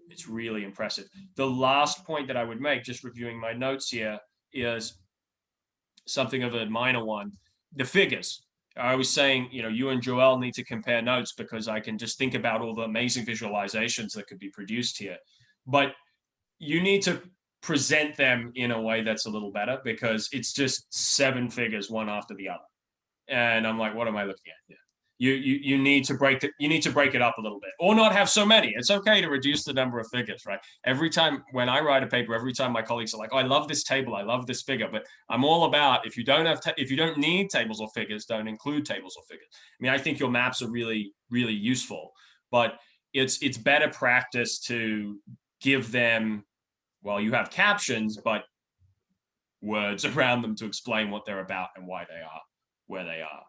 S1: It's really impressive. The last point that I would make, just reviewing my notes here, is something of a minor one. The figures. I was saying, you know, you and Joel need to compare notes because I can just think about all the amazing visualizations that could be produced here. But you need to present them in a way that's a little better because it's just 7 figures one after the other. And I'm like, what am I looking at here? You need to break it up a little bit, or not have so many. It's okay to reduce the number of figures, right? Every time when I write a paper, every time my colleagues are like, oh, I love this table, I love this figure, but I'm all about if you don't need tables or figures, don't include tables or figures. I mean, I think your maps are really, really useful, but it's better practice to give them, well, you have captions, but words around them to explain what they're about and why they are where they are.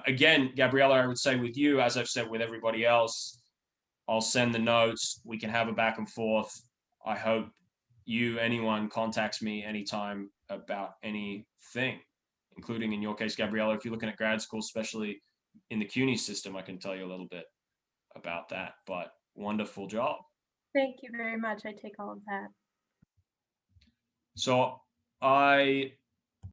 S1: Again, Gabriella, I would say with you, as I've said with everybody else, I'll send the notes. We can have a back and forth. I hope anyone contacts me anytime about anything, including in your case, Gabriella, if you're looking at grad school, especially in the CUNY system, I can tell you a little bit about that, but wonderful job.
S6: Thank you very much. I take all of that.
S1: So I